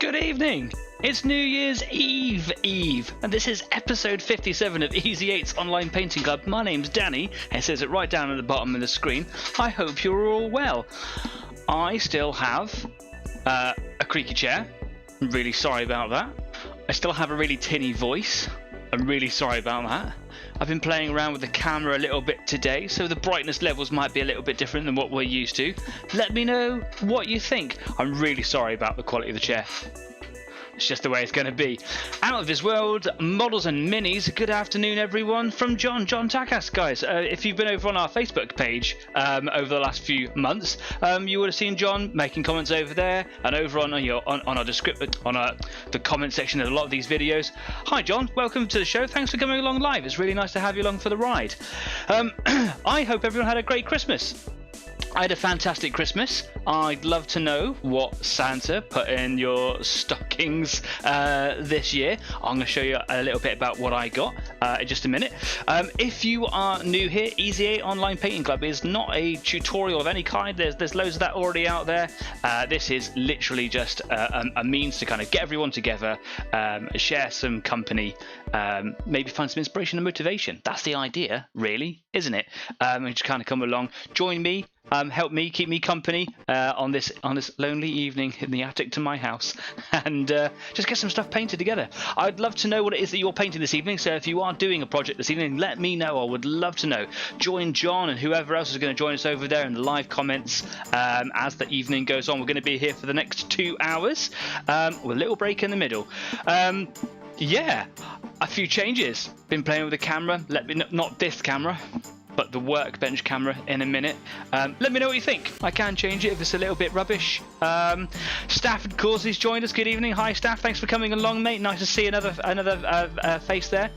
Good evening! It's New Year's Eve, and this is episode 57 of Easy 8's Online Painting Club. My name's Danny, it says it right down at the bottom of the screen. I hope you're all well. I still have a creaky chair. I'm really sorry about that. I still have a really tinny voice. I'm really sorry about that. I've been playing around with the camera a little bit today, so the brightness levels might be a little bit different than what we're used to. Let me know what you think. I'm really sorry about the quality of the chair. It's just the way it's going to be. Out of this world, models and minis. Good afternoon, everyone, from John Takas, guys. If you've been over on our Facebook page over the last few months, you would have seen John making comments over there and over on our description, the comment section of a lot of these videos. Hi, John. Welcome to the show. Thanks for coming along live. It's really nice to have you along for the ride. I hope everyone had a great Christmas. I had a fantastic Christmas. I'd love to know what Santa put in your stockings this year. I'm going to show you a little bit about what I got in just a minute. If you are new here, Easy 8 Online Painting Club is not a tutorial of any kind. There's loads of that already out there. This is literally just a means to kind of get everyone together, share some company, maybe find some inspiration and motivation. That's the idea, really, isn't it? And just kind of come along, join me. Help me, keep me company on this lonely evening in the attic to my house, and just get some stuff painted together. I'd love to know what it is that you're painting this evening, so if you are doing a project this evening, let me know. I would love to know. Join John and whoever else is going to join us over there in the live comments as the evening goes on. We're going to be here for the next 2 hours with a little break in the middle. Yeah, a few changes. Been playing with the camera. Not this camera, but the workbench camera in a minute. Let me know what you think. I can change it if it's a little bit rubbish. Stafford Causley's joined us. Good evening. Hi, Staff. Thanks for coming along, mate. Nice to see another face there.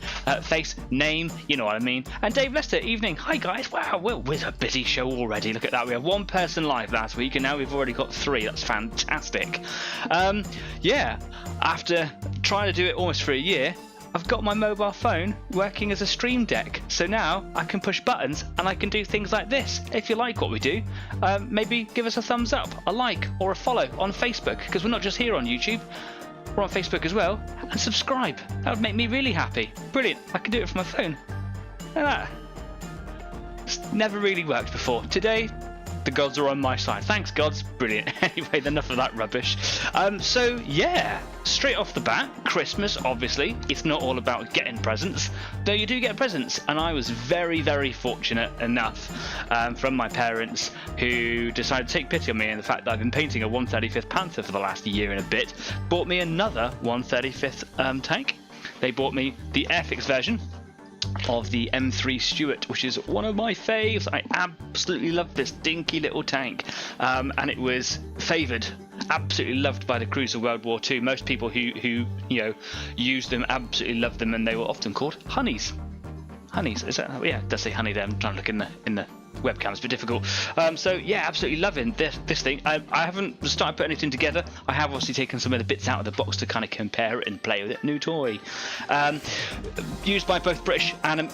Face, name, you know what I mean. And Dave Lester, evening. Hi, guys. Wow, we're a busy show already. Look at that. We had one person live last week, and now we've already got 3. That's fantastic. Yeah, after trying to do it almost for a year, I've got my mobile phone working as a stream deck, so now I can push buttons and I can do things like this. If you like what we do, maybe give us a thumbs up, a like, or a follow on Facebook, because we're not just here on YouTube, we're on Facebook as well, and subscribe. That would make me really happy. Brilliant, I can do it from my phone. Look at that. It's never really worked before. Today, the gods are on my side. Thanks, gods. Brilliant. Anyway, enough of that rubbish. So yeah, straight off the bat, Christmas, obviously. It's not all about getting presents, though you do get presents. And I was very, very fortunate enough from my parents, who decided to take pity on me and the fact that I've been painting a 1/35th Panther for the last year and a bit, bought me another 1/35th tank. They bought me the Airfix version of the M3 Stuart, which is one of my faves. I absolutely love this dinky little tank, and it was favoured, absolutely loved by the crews of World War II. Most people who used them absolutely loved them, and they were often called honeys. Honeys, is that? Yeah, it does say honey there. I'm trying to look in the webcam, it's a bit difficult. So yeah, absolutely loving this thing. I haven't started putting anything together. I have obviously taken some of the bits out of the box to kind of compare it and play with it. New toy, used by both British and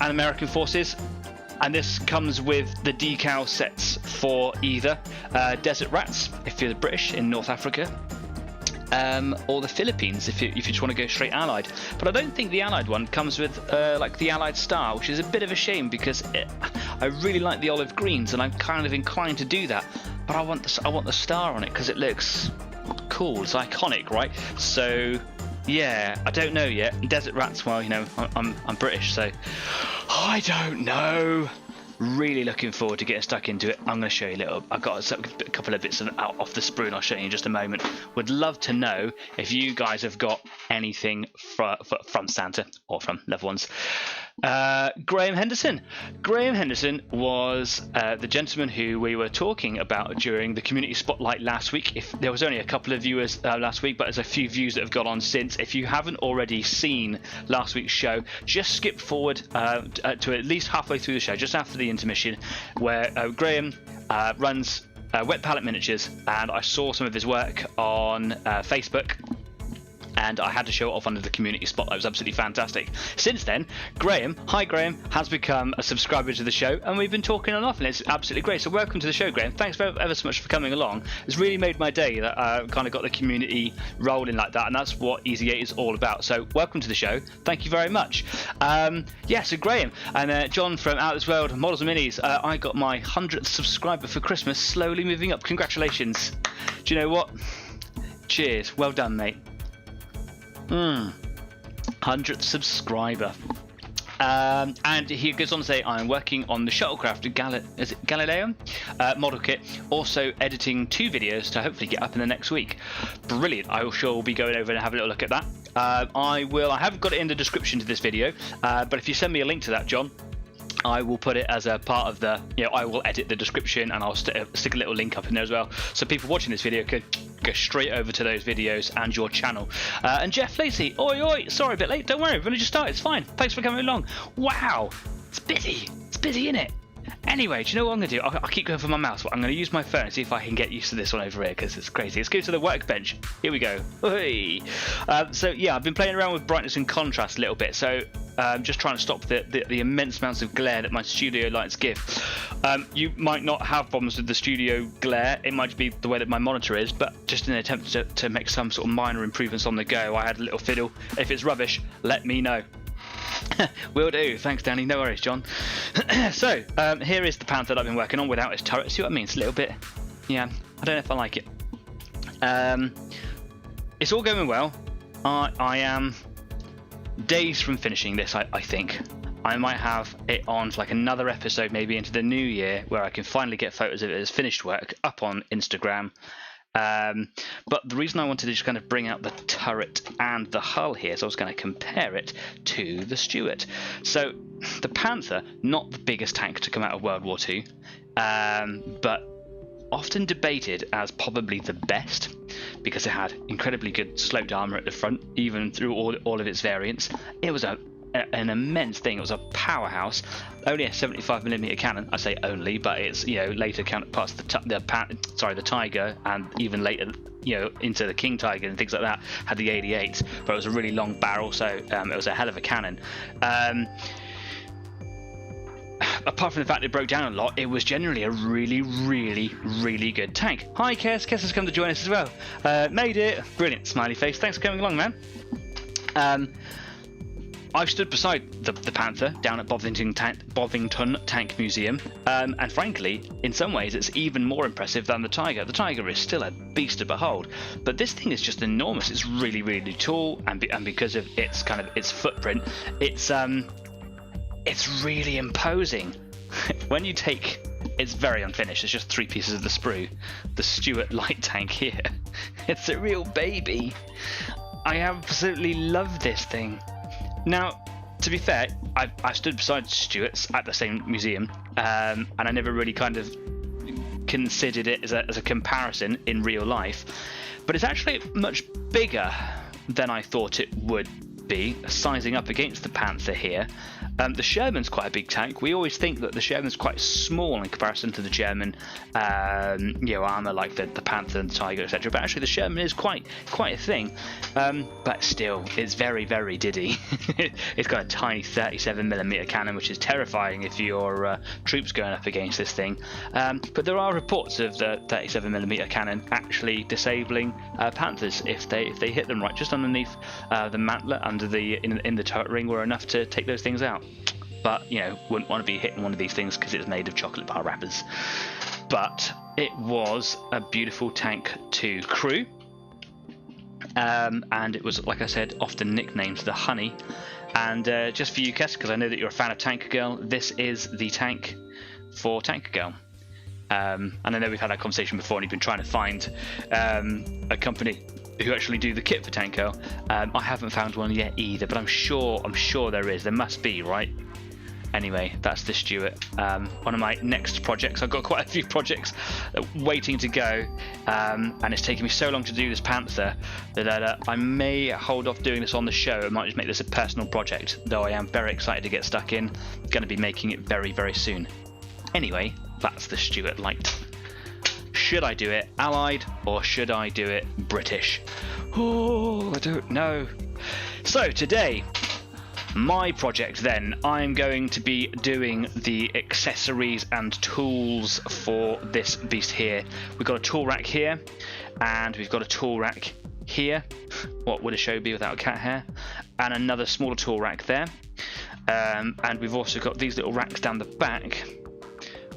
American forces, and this comes with the decal sets for either Desert Rats if you're British in North Africa, or the Philippines if you just want to go straight Allied. But I don't think the Allied one comes with like the Allied star, which is a bit of a shame, because I really like the olive greens and I'm kind of inclined to do that, but I want the star on it because it looks cool. It's iconic, right? So yeah, I don't know yet. Desert Rats, well, you know, I'm British, so I don't know. Really looking forward to getting stuck into it. I'm going to show you a little. I've got a couple of bits out off the sprue, and I'll show you in just a moment. Would love to know if you guys have got anything from Santa or from loved ones. Graham Henderson. Graham Henderson was the gentleman who we were talking about during the community spotlight last week. If there was only a couple of viewers last week, but there's a few views that have gone on since. If you haven't already seen last week's show, just skip forward to at least halfway through the show, just after the intermission, where Graham runs Wet Palette Miniatures, and I saw some of his work on Facebook. and I had to show it off under the community spotlight. It was absolutely fantastic. Since then, Graham, hi Graham, has become a subscriber to the show, and we've been talking on and off, and it's absolutely great. So welcome to the show, Graham. Thanks ever so much for coming along. It's really made my day that I kind of got the community rolling like that, and that's what Easy 8 is all about. So welcome to the show. Thank you very much. So Graham and John from Out of This World Models and Minis, I got my 100th subscriber for Christmas, slowly moving up. Congratulations. Do you know what? Cheers. Well done, mate. 100th subscriber. And he goes on to say, I'm working on the shuttlecraft Galileo model kit, also editing 2 videos to hopefully get up in the next week. Brilliant. I will be going over and have a little look at that. I haven't got it in the description to this video, but if you send me a link to that, John, I will put it as a part of the, I will edit the description, and I'll stick a little link up in there as well, so people watching this video could go straight over to those videos and your channel. And Jeff Lacey, oi, sorry a bit late, don't worry, we've only just started, it's fine, thanks for coming along. Wow, it's busy, isn't it? Anyway, do you know what I'm going to do? I'll keep going for my mouse, but I'm going to use my phone and see if I can get used to this one over here, because it's crazy. Let's go to the workbench. Here we go. Hey. I've been playing around with brightness and contrast a little bit, so just trying to stop the immense amounts of glare that my studio lights give. You might not have problems with the studio glare, it might be the way that my monitor is, but just in an attempt to make some sort of minor improvements on the go, I had a little fiddle. If it's rubbish, let me know. Will do. Thanks, Danny. No worries, John. So, here is the Panther that I've been working on without its turret. See what I mean? It's a little bit... Yeah, I don't know if I like it. It's all going well. I am days from finishing this, I think. I might have it on for like another episode, maybe into the new year, where I can finally get photos of it as finished work up on Instagram. But the reason I wanted to just kind of bring out the turret and the hull here is I was going to compare it to the Stuart. So the Panther, not the biggest tank to come out of World War II, but often debated as probably the best because it had incredibly good sloped armour at the front, even through all of its variants. It was an immense thing. It was a powerhouse. Only a 75mm cannon. I say only, but it's later counterparts the Tiger, and even later into the King Tiger and things like that had the 88, but it was a really long barrel, so it was a hell of a cannon. Apart from the fact it broke down a lot, it was generally a really, really, really good tank. Hi, Kes. Kes has come to join us as well. Made it. Brilliant. Smiley face. Thanks for coming along, man. I stood beside the Panther down at Bovington Tank Museum, and frankly, in some ways, it's even more impressive than the Tiger. The Tiger is still a beast to behold, but this thing is just enormous. It's really, really tall, and because of its footprint, it's really imposing. When you take, it's very unfinished. It's just 3 pieces of the sprue, the Stuart light tank here. It's a real baby. I absolutely love this thing. Now, to be fair, I stood beside Stuart's at the same museum, and I never really kind of considered it as a comparison in real life, but it's actually much bigger than I thought it would be, sizing up against the Panther here. The Sherman's quite a big tank. We always think that the Sherman's quite small in comparison to the German armour, like the Panther and the Tiger, etc. But actually the Sherman is quite a thing. But still, it's very, very diddy. It's got a tiny 37mm cannon, which is terrifying if you're troops going up against this thing. But there are reports of the 37mm cannon actually disabling Panthers if they hit them right, just underneath the mantler, under the in the turret ring, were enough to take those things out. But wouldn't want to be hitting one of these things because it's made of chocolate bar wrappers. But it was a beautiful tank to crew, and it was, like I said, often nicknamed the Honey. And just for you, Kes, because I know that you're a fan of Tank Girl, this is the tank for Tank Girl. And I know we've had that conversation before, and you've been trying to find a company who actually do the kit for Tank Girl. I haven't found one yet either, but I'm sure there is. There must be, right? Anyway, that's the Stuart. One of my next projects. I've got quite a few projects waiting to go, and it's taken me so long to do this Panther that I may hold off doing this on the show. I might just make this a personal project, though I am very excited to get stuck in. Going to be making it very, very soon. Anyway, that's the Stuart Light. should I do it Allied or should I do it British? Oh, I don't know. So today, my project then, I'm going to be doing the accessories and tools for this beast here. We've got a tool rack here, and we've got a tool rack here. What would a show be without a cat hair? And another smaller tool rack there. And we've also got these little racks down the back,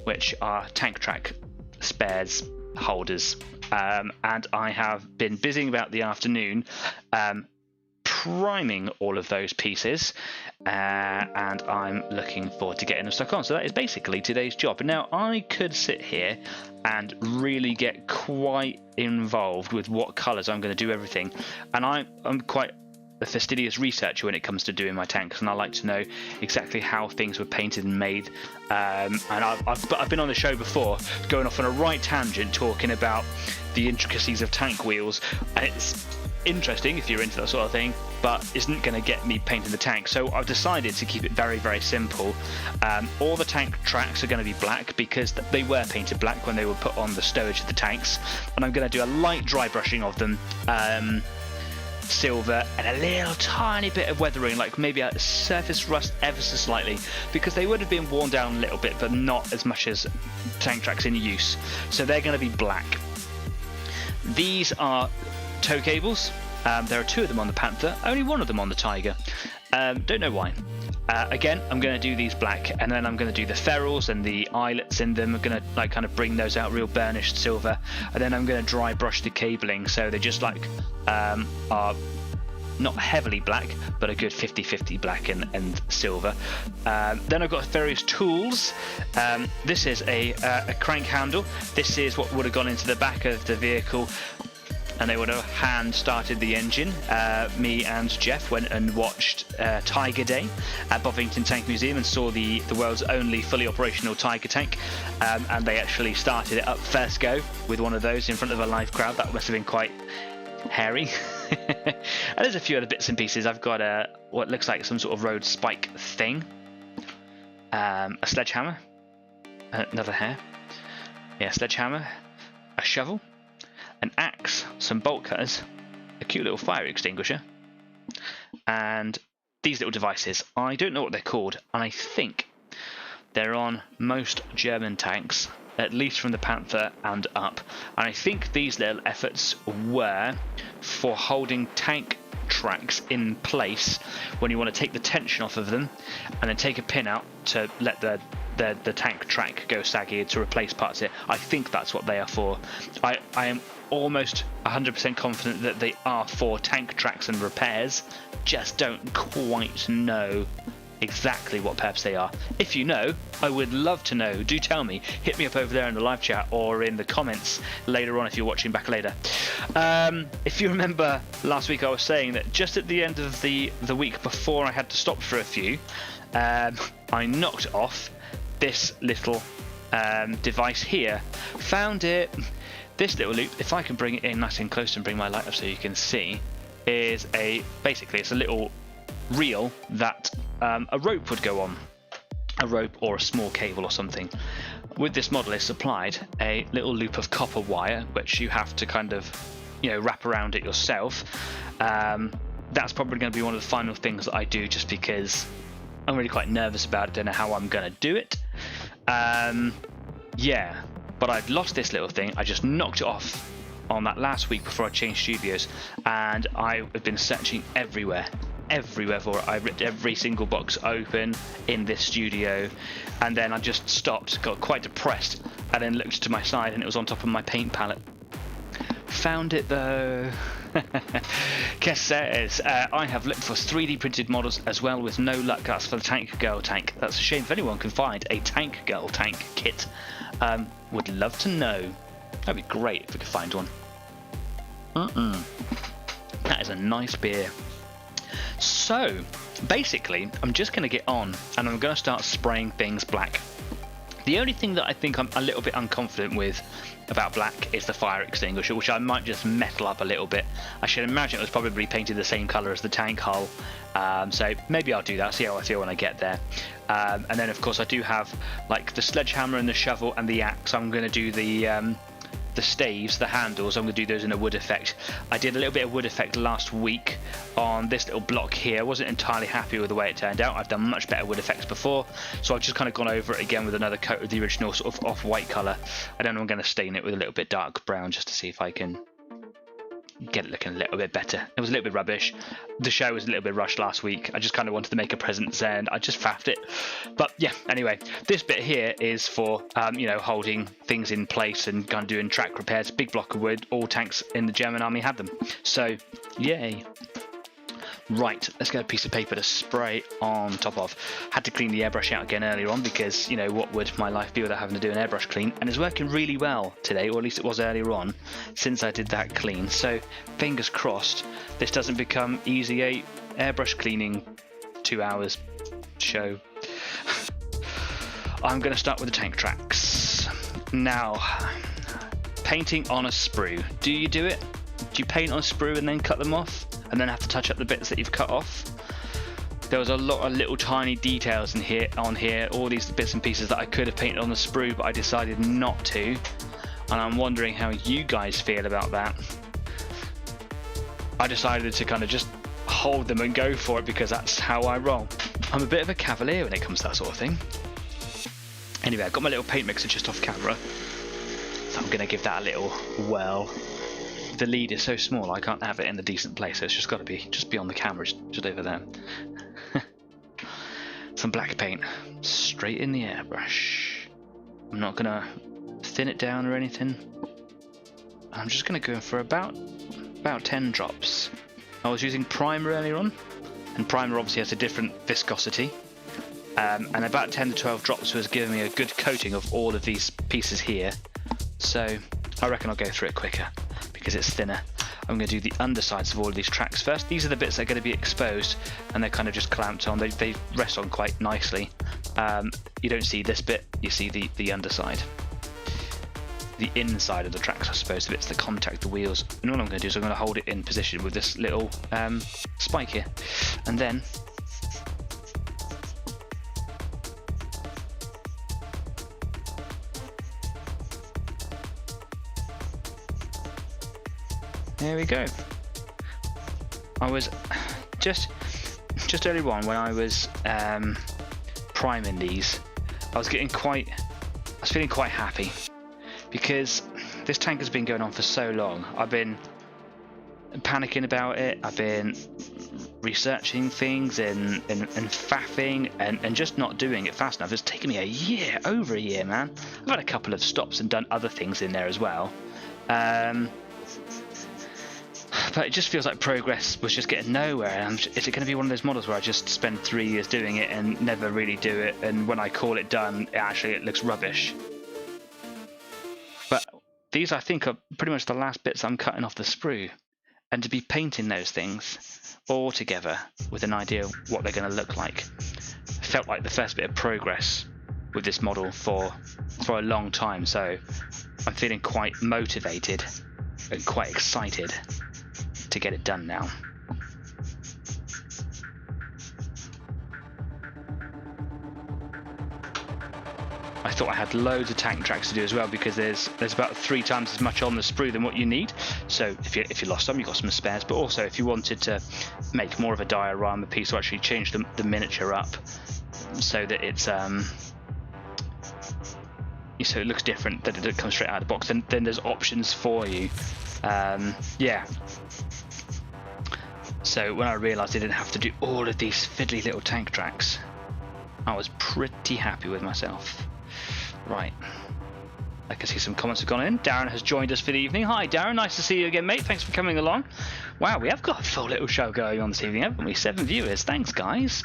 which are tank track spares holders. And I have been busying about the afternoon priming all of those pieces, and I'm looking forward to getting them stuck on. So that is basically today's job. Now, I could sit here and really get quite involved with what colours I'm going to do everything, and I'm quite a fastidious researcher when it comes to doing my tanks, and I like to know exactly how things were painted and made. And I've been on the show before, going off on a right tangent talking about the intricacies of tank wheels, and it's interesting if you're into that sort of thing, but isn't going to get me painting the tank. So I've decided to keep it very, very simple. All the tank tracks are going to be black because they were painted black when they were put on the stowage of the tanks, and I'm going to do a light dry brushing of them, silver, and a little tiny bit of weathering, like maybe a surface rust ever so slightly, because they would have been worn down a little bit, but not as much as tank tracks in use. So they're going to be black. These are tow cables. There are 2 of them on the Panther, only 1 of them on the Tiger. Don't know why. Again, I'm going to do these black, and then I'm going to do the ferrules and the eyelets in them. I'm going to kind of bring those out real burnished silver, and then I'm going to dry brush the cabling so they just are not heavily black, but a good 50-50 black and silver. Then I've got various tools. This is a crank handle. This is what would have gone into the back of the vehicle, and they would have hand started the engine. Me and Jeff went and watched Tiger Day at Bovington Tank Museum and saw the world's only fully operational Tiger tank, and they actually started it up first go with one of those in front of a live crowd. That must have been quite hairy. And there's a few other bits and pieces. I've got what looks like some sort of road spike thing, a sledgehammer, another hair, sledgehammer, a shovel, an axe, some bolt cutters, a cute little fire extinguisher, and these little devices. I don't know what they're called, and I think they're on most German tanks, at least from the Panther and up. And I think these little efforts were for holding tank tracks in place when you want to take the tension off of them, and then take a pin out to let the tank track go saggy to replace parts of it. I think that's what they are for. I am almost 100% confident that they are for tank tracks and repairs, just don't quite know exactly what purpose they are. If you know, I would love to know. Do tell me. Hit me up over there in the live chat or in the comments later on if you're watching back later. If you remember last week, I was saying that just at the end of the week before I had to stop for a few, I knocked off this little device here. Found it. This little loop, if I can bring it in nice and close and bring my light up so you can see, is basically it's a little reel that a rope would go on, a rope or a small cable or something. With this model is supplied a little loop of copper wire, which you have to kind of wrap around it yourself. That's probably going to be one of the final things that I do, just because I'm really quite nervous about it. Don't know how I'm going to do it. But I'd lost this little thing. I just knocked it off on that last week before I changed studios, and I have been searching everywhere for it. I ripped every single box open in this studio, and then I just stopped, got quite depressed, and then looked to my side and it was on top of my paint palette. Found it though. Kess says, I have looked for 3D printed models as well with no luck. That's for the Tank Girl tank. That's a shame. If anyone can find a Tank Girl tank kit, would love to know. That'd be great if we could find one. That is a nice beer. So basically, I'm just going to get on and I'm going to start spraying things black. The only thing that I think I'm a little bit unconfident with about black is the fire extinguisher, which I might just metal up a little bit. I should imagine it was probably painted the same colour as the tank hull, so maybe I'll do that, see how I feel when I get there. And then of course I do have like the sledgehammer and the shovel and the axe. I'm going to do the the staves, the handles, I'm going to do those in a wood effect. I did a little bit of wood effect last week on this little block here. I wasn't entirely happy with the way it turned out. I've done much better wood effects before, so I've just kind of gone over it again with another coat of the original sort of off-white colour. And then I'm going to stain it with a little bit dark brown just to see if I can get it looking a little bit better. It was a little bit rubbish. The show was a little bit rushed last week. I just kind of wanted to make a presence and I just faffed it. But yeah, anyway, this bit here is for you know, holding things in place and kind of doing track repairs. Big block of wood. All tanks in the German army had them. So yay. Right, let's get a piece of paper to spray on top of. Had to clean the airbrush out again earlier on because, you know, what would my life be without having to do an airbrush clean? And it's working really well today, or at least it was earlier on, since I did that clean. So, fingers crossed, this doesn't become Easy 8 airbrush cleaning 2 hours show. I'm going to start with the tank tracks. Now, painting on a sprue. Do you do it? Do you paint on a sprue and then cut them off? And then have to touch up the bits that you've cut off? There was a lot of little tiny details in here, all these bits and pieces that I could have painted on the sprue, but I decided not to. And I'm wondering how you guys feel about that. I decided to kind of just hold them and go for it because that's how I roll. I'm a bit of a cavalier when it comes to that sort of thing. Anyway, I've got my little paint mixer just off camera, so I'm going to give that a little whirl. The lead is so small I can't have it in a decent place, so it's just got to be just beyond the camera, just over there. Some black paint straight in the airbrush. I'm not gonna thin it down or anything. I'm just gonna go in for about 10 drops. I was using primer earlier on, and primer obviously has a different viscosity, and about 10 to 12 drops was giving me a good coating of all of these pieces here. So I reckon I'll go through it quicker because it's thinner. I'm going to do the undersides of all of these tracks first. These are the bits that are going to be exposed and they're kind of just clamped on. They rest on quite nicely. You don't see this bit, you see the underside. The inside of the tracks, I suppose, the bits that contact the wheels. And all I'm going to do is I'm going to hold it in position with this little spike here. And then there we go. I was just earlier on when I was priming these, I was feeling quite happy because this tank has been going on for so long. I've been panicking about it. I've been researching things and faffing and just not doing it fast enough. It's taken me a year, over a year, man. I've had a couple of stops and done other things in there as well. But it just feels like progress was just getting nowhere. And is it going to be one of those models where I just spend 3 years doing it and never really do it, and when I call it done, it looks rubbish? But these, I think, are pretty much the last bits I'm cutting off the sprue, and to be painting those things all together with an idea of what they're going to look like felt like the first bit of progress with this model for a long time. So I'm feeling quite motivated and quite excited to get it done now. I thought I had loads of tank tracks to do as well because there's about 3 times as much on the sprue than what you need. So if you lost some, you've got some spares. But also if you wanted to make more of a diorama piece, or actually change the miniature up so that it's so it looks different, that it comes straight out of the box, then there's options for you. Yeah. So when I realised I didn't have to do all of these fiddly little tank tracks, I was pretty happy with myself. Right. I can see some comments have gone in. Darren has joined us for the evening. Hi Darren, nice to see you again, mate. Thanks for coming along. Wow, we have got a full little show going on this evening, haven't we? 7 viewers, thanks guys.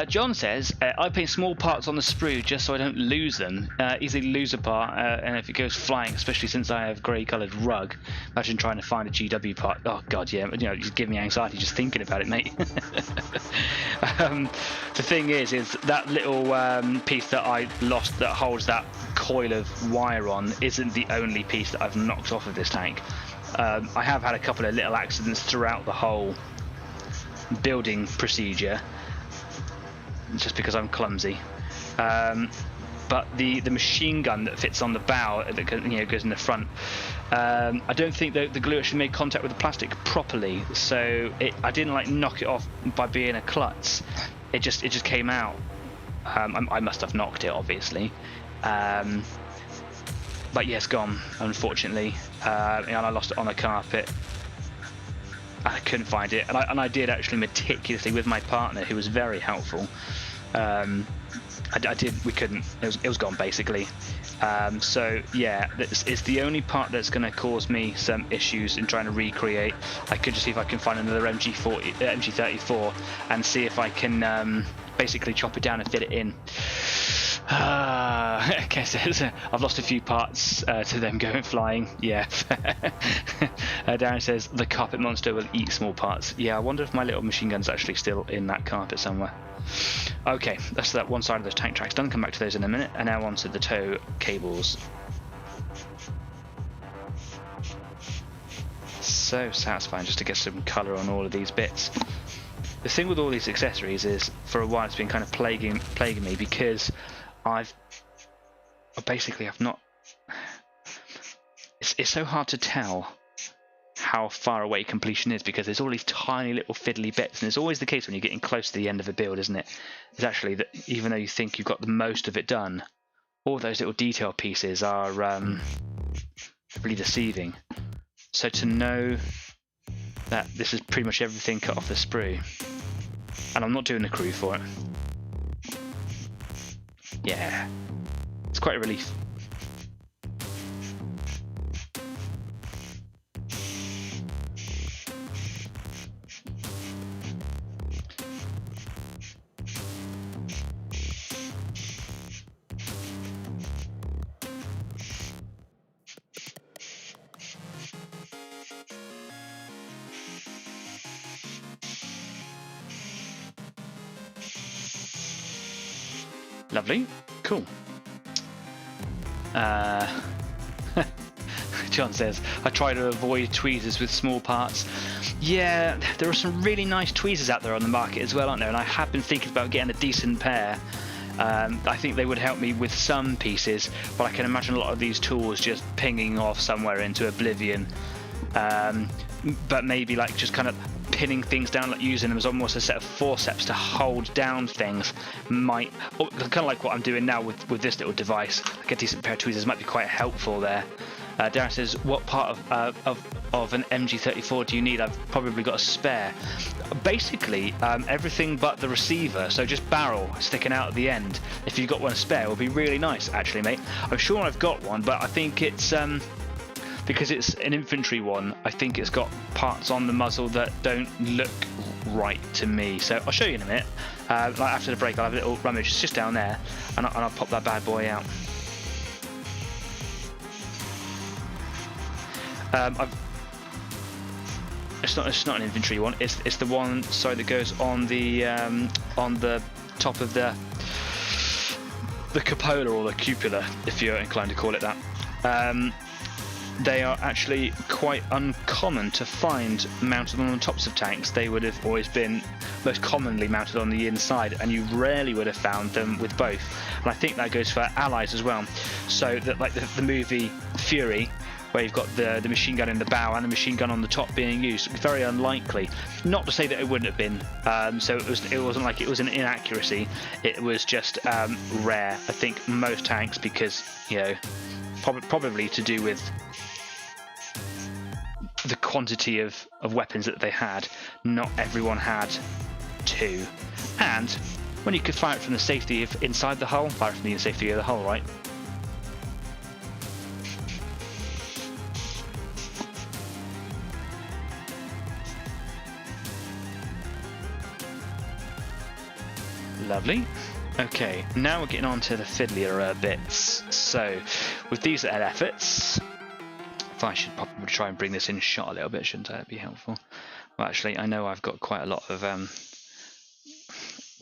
John says, I paint small parts on the sprue just so I don't lose them. Easily lose a part, and if it goes flying, especially since I have grey coloured rug. Imagine trying to find a GW part. Oh god, yeah, you know, you give me anxiety just thinking about it, mate. The thing is that little piece that I lost that holds that coil of wire on isn't the only piece that I've knocked off of this tank. I have had a couple of little accidents throughout the whole building procedure, just because I'm clumsy. but the machine gun that fits on the bow that goes in the front, I don't think that the glue actually made contact with the plastic properly, so I didn't like knock it off by being a klutz. It just came out. I must have knocked it, obviously, but yeah, it's gone, unfortunately, and I lost it on the carpet. I couldn't find it, and I did actually meticulously with my partner, who was very helpful. We couldn't. It was gone basically. So yeah, it's the only part that's going to cause me some issues in trying to recreate. I could just see if I can find another MG34 and see if I can basically chop it down and fit it in. Okay, so I've lost a few parts to them going flying. Yeah. Darren says the carpet monster will eat small parts. Yeah, I wonder if my little machine gun's actually still in that carpet somewhere. Okay, that's that one side of those tank tracks done. Come back to those in a minute, and now onto the tow cables. So satisfying just to get some colour on all of these bits. The thing with all these accessories is, for a while, it's been kind of plaguing me because I've not. It's so hard to tell how far away completion is because there's all these tiny little fiddly bits, and it's always the case when you're getting close to the end of a build, isn't it? It's actually that even though you think you've got the most of it done, all those little detail pieces are really deceiving. So to know that this is pretty much everything cut off the sprue, and I'm not doing the crew for it. Yeah, it's quite a relief. Lovely, cool. John says, I try to avoid tweezers with small parts. Yeah, there are some really nice tweezers out there on the market as well, aren't there? And I have been thinking about getting a decent pair. I think they would help me with some pieces, but I can imagine a lot of these tools just pinging off somewhere into oblivion. But maybe like just kind of pinning things down, like using them as almost a set of forceps to hold down things, might, kind of like what I'm doing now with this little device. Like a decent pair of tweezers might be quite helpful there. Darren says, what part of an MG34 do you need? I've probably got a spare. Basically, everything but the receiver, so just barrel sticking out at the end. If you've got one spare, would be really nice, actually, mate. I'm sure I've got one, but I think it's because it's an infantry one, I think it's got parts on the muzzle that don't look right to me. So I'll show you in a minute. Like after the break, I'll have a little rummage. It's just down there, and I'll pop that bad boy out. It's not an infantry one. It's the one, sorry, that goes on the top of the cupola or the cupola, if you're inclined to call it that. They are actually quite uncommon to find mounted on the tops of tanks. They would have always been most commonly mounted on the inside, and you rarely would have found them with both. And I think that goes for allies as well. So that, like the movie Fury, where you've got the machine gun in the bow and the machine gun on the top being used, it's very unlikely. Not to say that it wouldn't have been. So it wasn't like it was an inaccuracy. It was just rare. I think most tanks, because probably to do with the quantity of weapons that they had, not everyone had two. And when you could fire it from the safety of inside the hull, fire it from the safety of the hull, right? Lovely. Okay, now we're getting on to the fiddlier bits. So, with these little efforts, I should probably try and bring this in shot a little bit, shouldn't I? That'd be helpful. Well, actually, I know I've got quite a lot of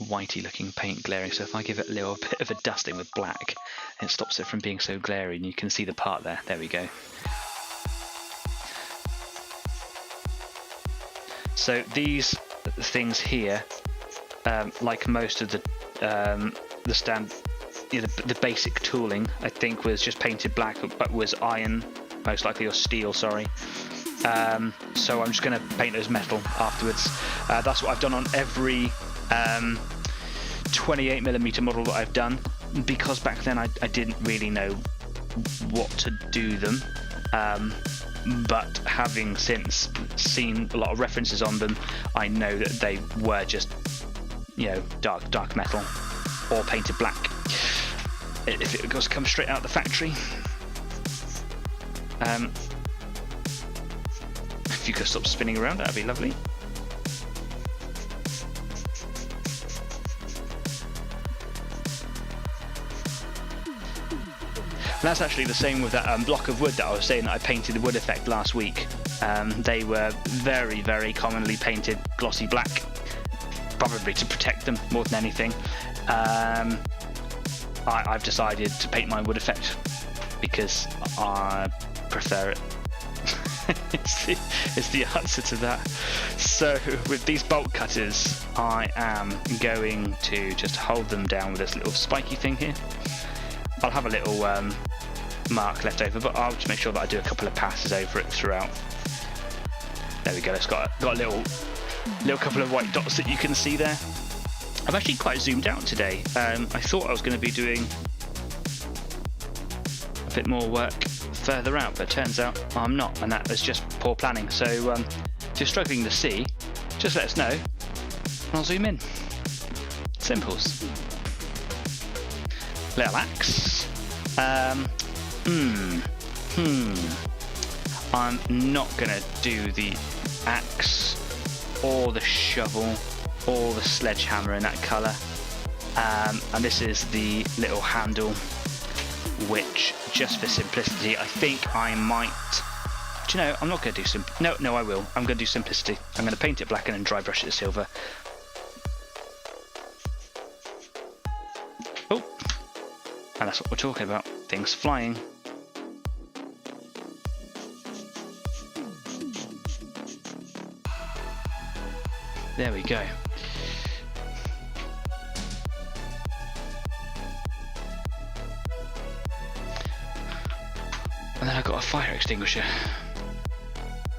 whitey looking paint glaring, so if I give it a little bit of a dusting with black, it stops it from being so glary, and you can see the part there. There we go. So these things here, like most of the stand, the basic tooling, I think, was just painted black, but was iron, most likely, or steel, sorry. So I'm just going to paint those metal afterwards. That's what I've done on every 28mm model that I've done, because back then I didn't really know what to do them. But having since seen a lot of references on them, I know that they were just, dark metal or painted black. If it was come straight out of the factory. If you could stop spinning around, that'd be lovely. And that's actually the same with that block of wood that I was saying that I painted the wood effect last week. They were very, very commonly painted glossy black, probably to protect them more than anything. I've decided to paint my wood effect because I prefer it. it's the answer to that. So with these bolt cutters, I am going to just hold them down with this little spiky thing here. I'll have a little mark left over, but I'll just make sure that I do a couple of passes over it throughout. There we go. It's got a little couple of white dots that you can see there. I've actually quite zoomed out today. I thought I was going to be doing a bit more work further out, but it turns out I'm not, and that is just poor planning. So if you're struggling to see, just let us know and I'll zoom in. Simples. Little axe. I'm not gonna do the axe or the shovel or the sledgehammer in that colour. And this is the little handle, which, just for simplicity, I think I might. Do you know? I'm not gonna do No, I will. I'm gonna do simplicity. I'm gonna paint it black and then dry brush it silver. Oh. And that's what we're talking about, things flying. There we go. And then I've got a fire extinguisher,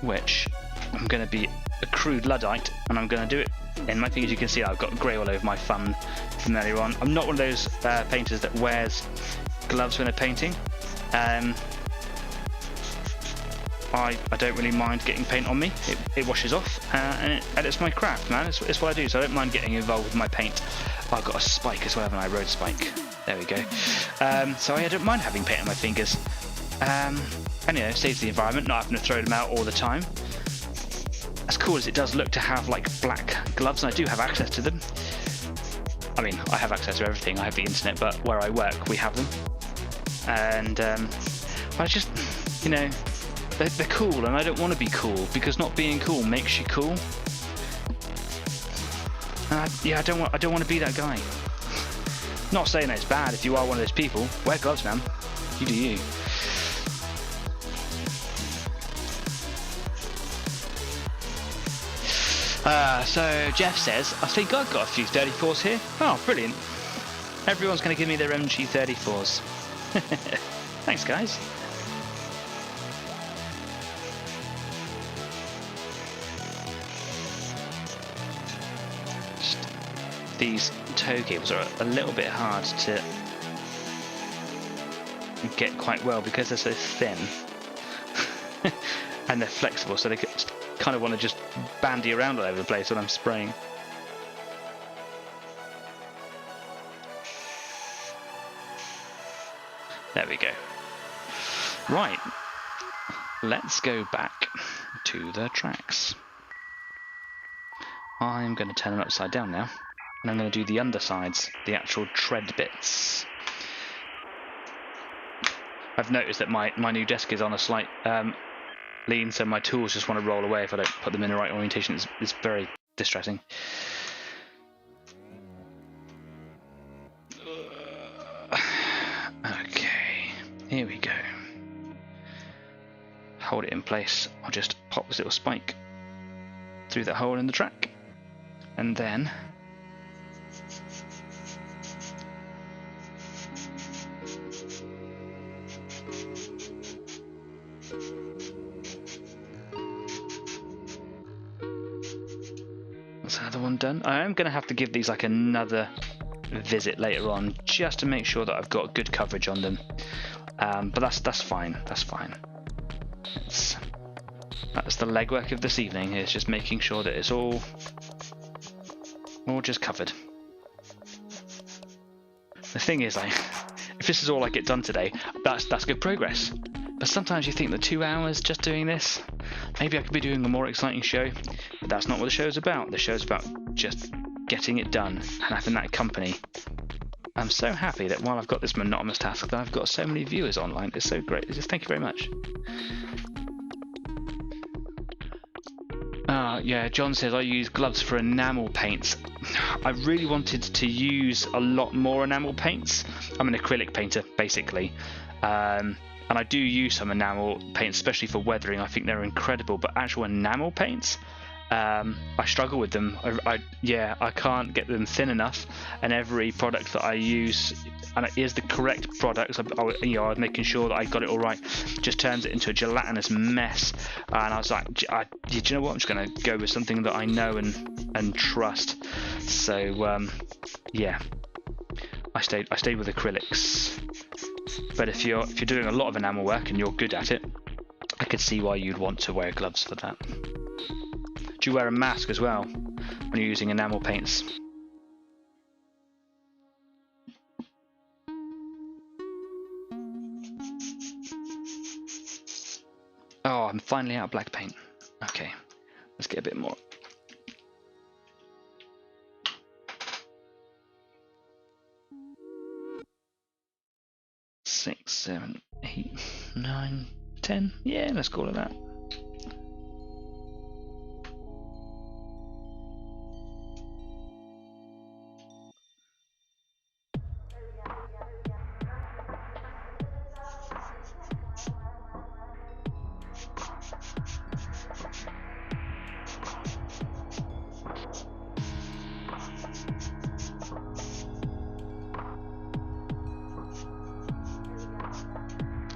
which I'm going to be a crude Luddite, and I'm going to do it in my thing. As you can see, I've got grey all over my thumb from earlier on. I'm not one of those painters that wears gloves when they're painting. I don't really mind getting paint on me. It washes off, and it's my craft, man. It's what I do, so I don't mind getting involved with my paint. Oh, I've got a spike as well, haven't I? Road spike. There we go. So I don't mind having paint on my fingers. And it saves the environment, not having to throw them out all the time. As cool as it does look to have like black gloves, and I do have access to them. I mean, I have access to everything. I have the internet, but where I work, we have them. And I just, they're cool, and I don't want to be cool, because not being cool makes you cool. And I don't want to be that guy. Not saying that it's bad if you are one of those people. Wear gloves, man. You do you. So Jeff says, I think I've got a few 34s here. Oh, brilliant. Everyone's going to give me their MG 34s. Thanks, guys. These tow cables are a little bit hard to get quite well because they're so thin. And they're flexible, so they kind of want to just bandy around all over the place when I'm spraying. There we go. Right, let's go back to the tracks. I'm going to turn them upside down now, and I'm going to do the undersides, the actual tread bits. I've noticed that my new desk is on a slight lean, so my tools just want to roll away if I don't put them in the right orientation. It's very distressing. Okay, here we go. Hold it in place. I'll just pop this little spike through that hole in the track, and then one done. I am going to have to give these like another visit later on just to make sure that I've got good coverage on them. But that's fine. That's fine. That's the legwork of this evening. Is just making sure that it's all just covered. The thing is, like, if this is all I get done today, that's good progress. But sometimes you think that 2 hours just doing this, maybe I could be doing a more exciting show. But that's not what the show's about. The show's about just getting it done and having that company. I'm so happy that while I've got this monotonous task, that I've got so many viewers online. It's so great. Just thank you very much. Yeah, John says I use gloves for enamel paints. I really wanted to use a lot more enamel paints. I'm an acrylic painter, basically. And I do use some enamel paints, especially for weathering. I think they're incredible. But actual enamel paints, I struggle with them. I can't get them thin enough. And every product that I use, and it is the correct product, I was making sure that I got it all right, just turns it into a gelatinous mess. And I was like, do you know what? I'm just going to go with something that I know and trust. So yeah, I stayed with acrylics. But if you're doing a lot of enamel work and you're good at it, I could see why you'd want to wear gloves for that. Do you wear a mask as well when you're using enamel paints? Oh, I'm finally out of black paint. Okay, let's get a bit more. Six, 7, 8, 9, 10. Yeah, let's call it that.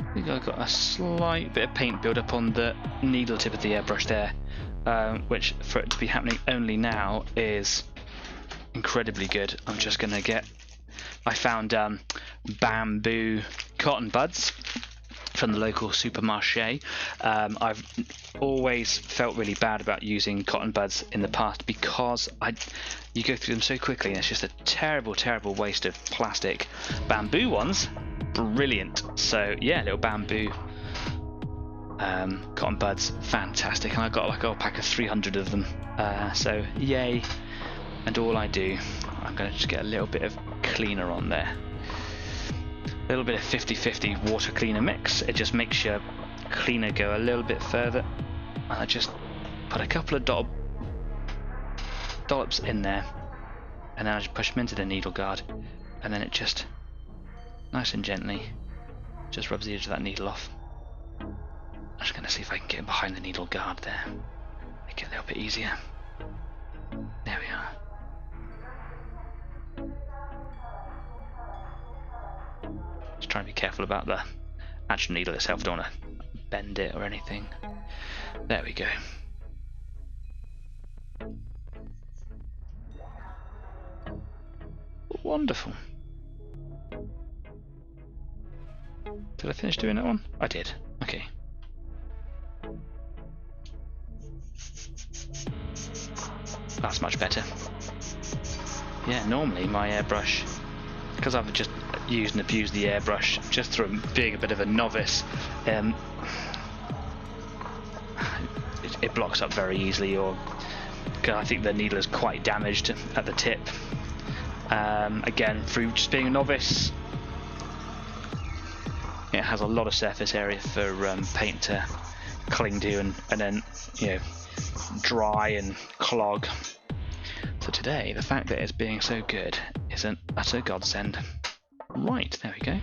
I think I've got a slight bit of paint build up on the needle tip of the airbrush there, which for it to be happening only now is incredibly good. I'm just going to get, I found bamboo cotton buds from the local supermarché. I've always felt really bad about using cotton buds in the past because you go through them so quickly and it's just a terrible waste of plastic. Bamboo ones, brilliant. So yeah, little bamboo cotton buds, fantastic. And I got like a pack of 300 of them, so yay. And all I do, I'm going to just get a little bit of cleaner on there, a little bit of 50-50 water cleaner mix. It just makes your cleaner go a little bit further. And I just put a couple of dollops in there, and then I just push them into the needle guard, and then it just nice and gently just rubs the edge of that needle off. I'm just going to see if I can get behind the needle guard there, make it a little bit easier. There we are. Just trying to be careful about the actual needle itself. Don't want to bend it or anything. There we go. Wonderful. Did I finish doing that one? I did. Okay. That's much better. Yeah, normally my airbrush, because I've just used and abused the airbrush just through being a bit of a novice, it blocks up very easily, or because I think the needle is quite damaged at the tip. Again, through just being a novice, it has a lot of surface area for paint to cling to and then, you know, dry and clog. So today, the fact that it's being so good is an utter godsend. Right, there we go.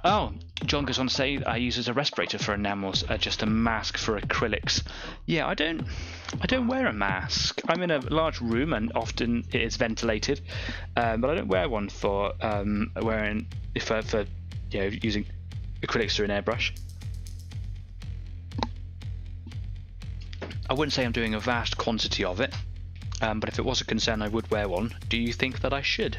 Oh, John goes on to say I use as a respirator for enamels, just a mask for acrylics. Yeah, I don't wear a mask. I'm in a large room and often it is ventilated, but I don't wear one for for you know, using acrylics through an airbrush. I wouldn't say I'm doing a vast quantity of it, but if it was a concern I would wear one. Do you think that I should?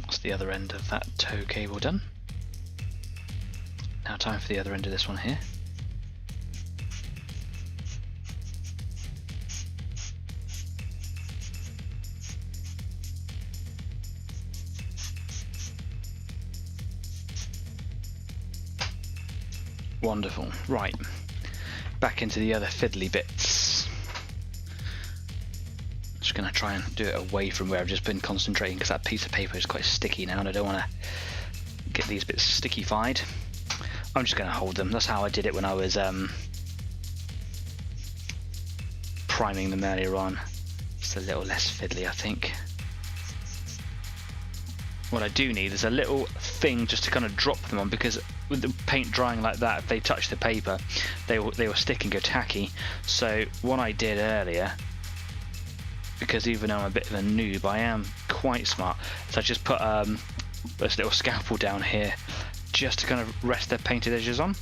That's the other end of that tow cable done. Now time for the other end of this one here. Wonderful. Right, back into the other fiddly bits. Just going to try and do it away from where I've just been concentrating, because that piece of paper is quite sticky now and I don't want to get these bits sticky-fied. I'm just going to hold them. That's how I did it when I was priming them earlier on. Just a little less fiddly, I think. What I do need is a little thing just to kind of drop them on, because with the paint drying like that, if they touch the paper, they will stick and go tacky. So what I did earlier, because even though I'm a bit of a noob, I am quite smart, so I just put this little scalpel down here just to kind of rest their painted edges on.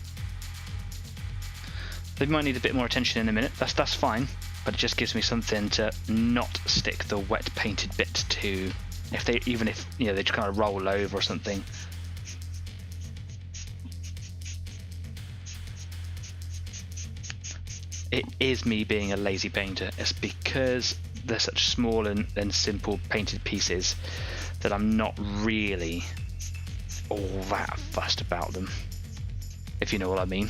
They might need a bit more attention in a minute, that's fine, but it just gives me something to not stick the wet painted bit to. Even if you know, they just kind of roll over or something. It is me being a lazy painter. It's because they're such small and simple painted pieces that I'm not really all that fussed about them, if you know what I mean.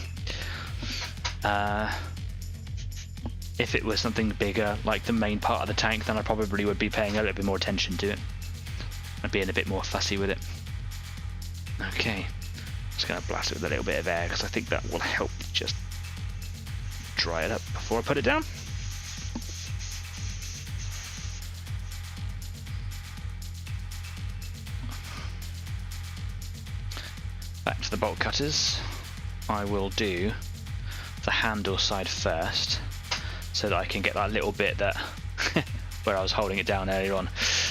If it was something bigger, like the main part of the tank, then I probably would be paying a little bit more attention to it and being a bit more fussy with it. Okay, just going to blast it with a little bit of air, because I think that will help just dry it up before I put it down. Back to the bolt cutters. I will do the handle side first, so that I can get that little bit that where I was holding it down earlier on.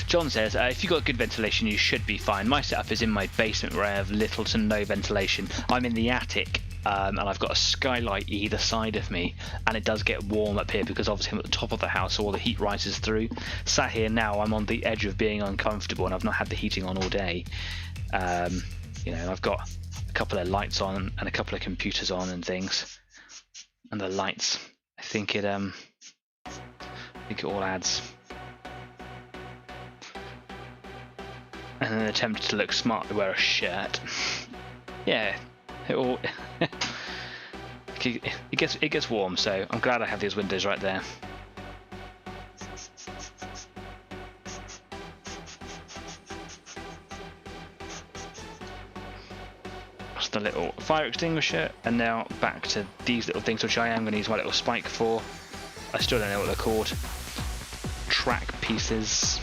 John says, if you've got good ventilation, you should be fine. My setup is in my basement where I have little to no ventilation. I'm in the attic, and I've got a skylight either side of me, and it does get warm up here because obviously I'm at the top of the house, so all the heat rises through. Sat here now, I'm on the edge of being uncomfortable, and I've not had the heating on all day. You know, I've got a couple of lights on and a couple of computers on and things, and the lights, I think it all adds. And then attempt to look smart to wear a shirt. Yeah, it all it gets warm, so I'm glad I have these windows right there. Just a little fire extinguisher, and now back to these little things, which I am going to use my little spike for. I still don't know what they're called. Track pieces.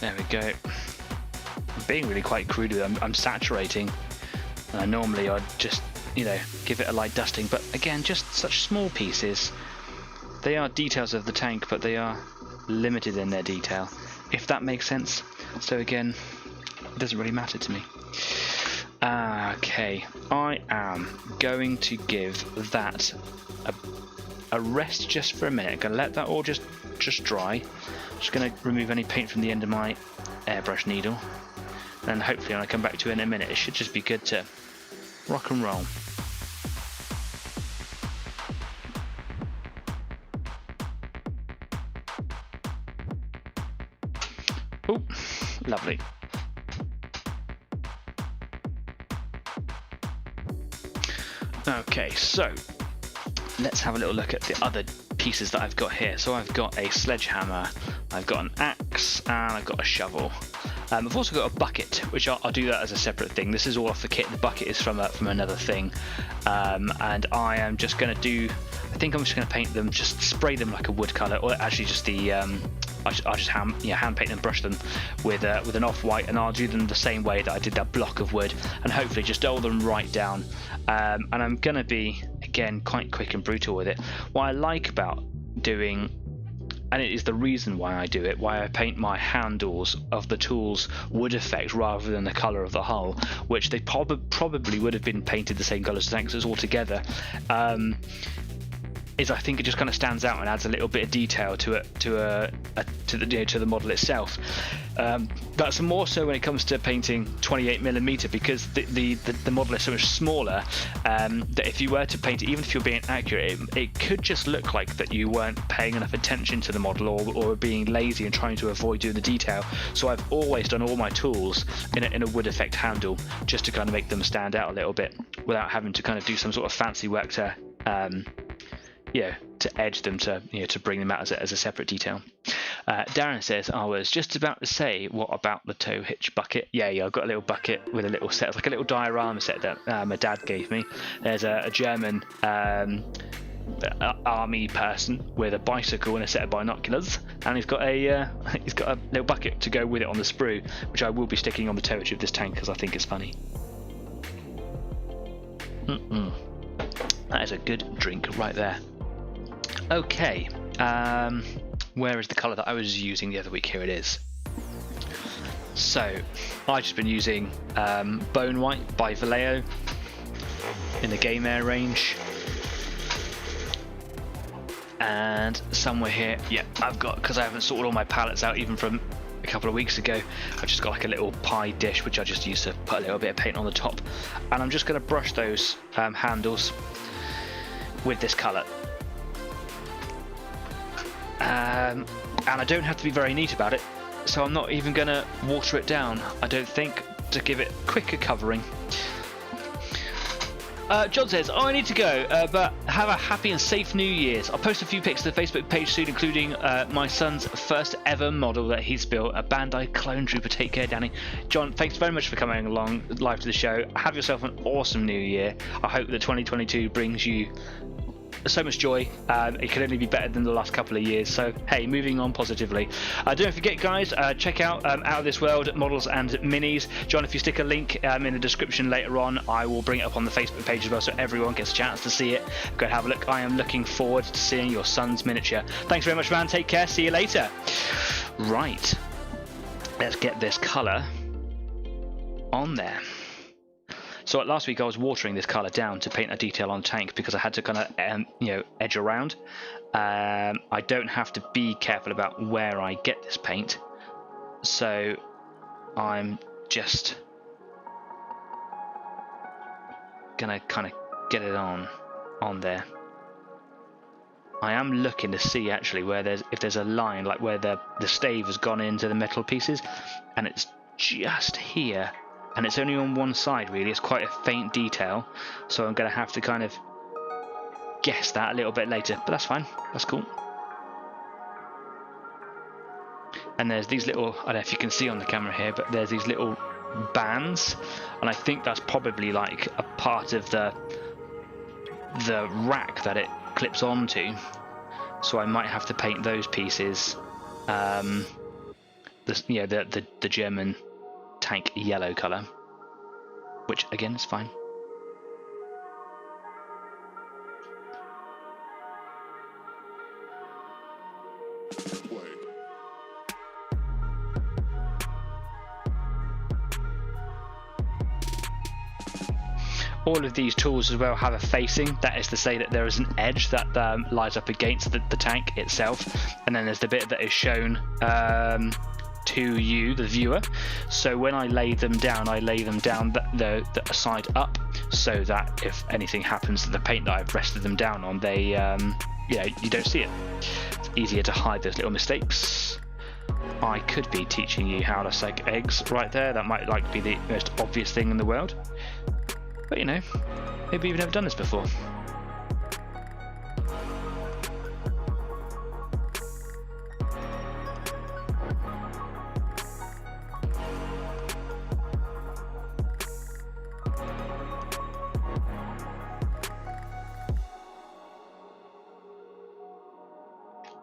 There we go. I'm being really quite crude with it. I'm saturating. Normally I'd just, you know, give it a light dusting, but again, just such small pieces. They are details of the tank, but they are limited in their detail, if that makes sense. So again, it doesn't really matter to me. Okay, I am going to give that a rest just for a minute. I'm going to let that all just dry. Just going to remove any paint from the end of my airbrush needle, and hopefully when I come back to it in a minute, it should just be good to rock and roll. Oh, lovely. Okay, so let's have a little look at the other pieces that I've got here. So I've got a sledgehammer, I've got an axe, and I've got a shovel. I've also got a bucket, which I'll do that as a separate thing. This is all off the kit. The bucket is from another thing, and I am just going to do. I think I'm just going to paint them, just spray them like a wood colour, or actually just the. I'll just hand paint and brush them with an off-white, and I'll do them the same way that I did that block of wood, and hopefully just dull them right down. And I'm going to be, again, quite quick and brutal with it. What I like about doing, and it is the reason why I do it, why I paint my handles of the tools wood effect rather than the colour of the hull, which they probably would have been painted the same colour as the tanks all together, is I think it just kind of stands out and adds a little bit of detail to it, to the model itself. That's more so when it comes to painting 28mm, because the model is so much smaller, that if you were to paint it, even if you're being accurate, it could just look like that you weren't paying enough attention to the model, or being lazy and trying to avoid doing the detail. So I've always done all my tools in a wood effect handle, just to kind of make them stand out a little bit without having to kind of do some sort of fancy work to to edge them, to bring them out as a separate detail. Darren says, I was just about to say, what about the tow hitch bucket? Yeah, I've got a little bucket with a little set. It's like a little diorama set that my dad gave me. There's a German army person with a bicycle and a set of binoculars, and he's got a little bucket to go with it on the sprue, which I will be sticking on the tow hitch of this tank because I think it's funny. That is a good drink right there. Okay, where is the colour that I was using the other week? Here it is. So, I've just been using Bone White by Vallejo in the Game Air range. And somewhere here, yeah, I've got, because I haven't sorted all my palettes out even from a couple of weeks ago, I've just got like a little pie dish which I just used to put a little bit of paint on the top. And I'm just going to brush those handles with this colour. And I don't have to be very neat about it, so I'm not even going to water it down, I don't think, to give it quicker covering. John says, I need to go, but have a happy and safe New Year's. I'll post a few pics to the Facebook page soon, including my son's first ever model that he's built, a Bandai Clone Trooper. Take care, Danny. John, thanks very much for coming along live to the show. Have yourself an awesome New Year. I hope that 2022 brings you so much joy. It could only be better than the last couple of years, so hey, moving on positively. Don't forget, guys, check out Out of This World models and minis. John, if you stick a link in the description later on, I will bring it up on the Facebook page as well, so everyone gets a chance to see it. Go and have a look. I am looking forward to seeing your son's miniature. Thanks very much, man. Take care. See you later. Right, let's get this colour on there. So last week I was watering this colour down to paint a detail on the tank because I had to kind of edge around. I don't have to be careful about where I get this paint, so I'm just gonna kind of get it on there. I am looking to see actually if there's a line, like where the stave has gone into the metal pieces, and it's just here. And it's only on one side, really. It's quite a faint detail, so I'm going to have to kind of guess that a little bit later, but that's fine. That's cool. And there's these little, I don't know if you can see on the camera here, but there's these little bands, and I think that's probably like a part of the rack that it clips onto. So I might have to paint those pieces. The German tank yellow colour, which again is fine. All of these tools as well have a facing. That is to say that there is an edge that lies up against the tank itself, and then there's the bit that is shown to you, the viewer. So when I lay them down, I lay them down the side up, so that if anything happens to the paint that I've rested them down on, they you don't see it. It's easier to hide those little mistakes. I could be teaching you how to suck eggs right there. That might be the most obvious thing in the world, but maybe you've never done this before.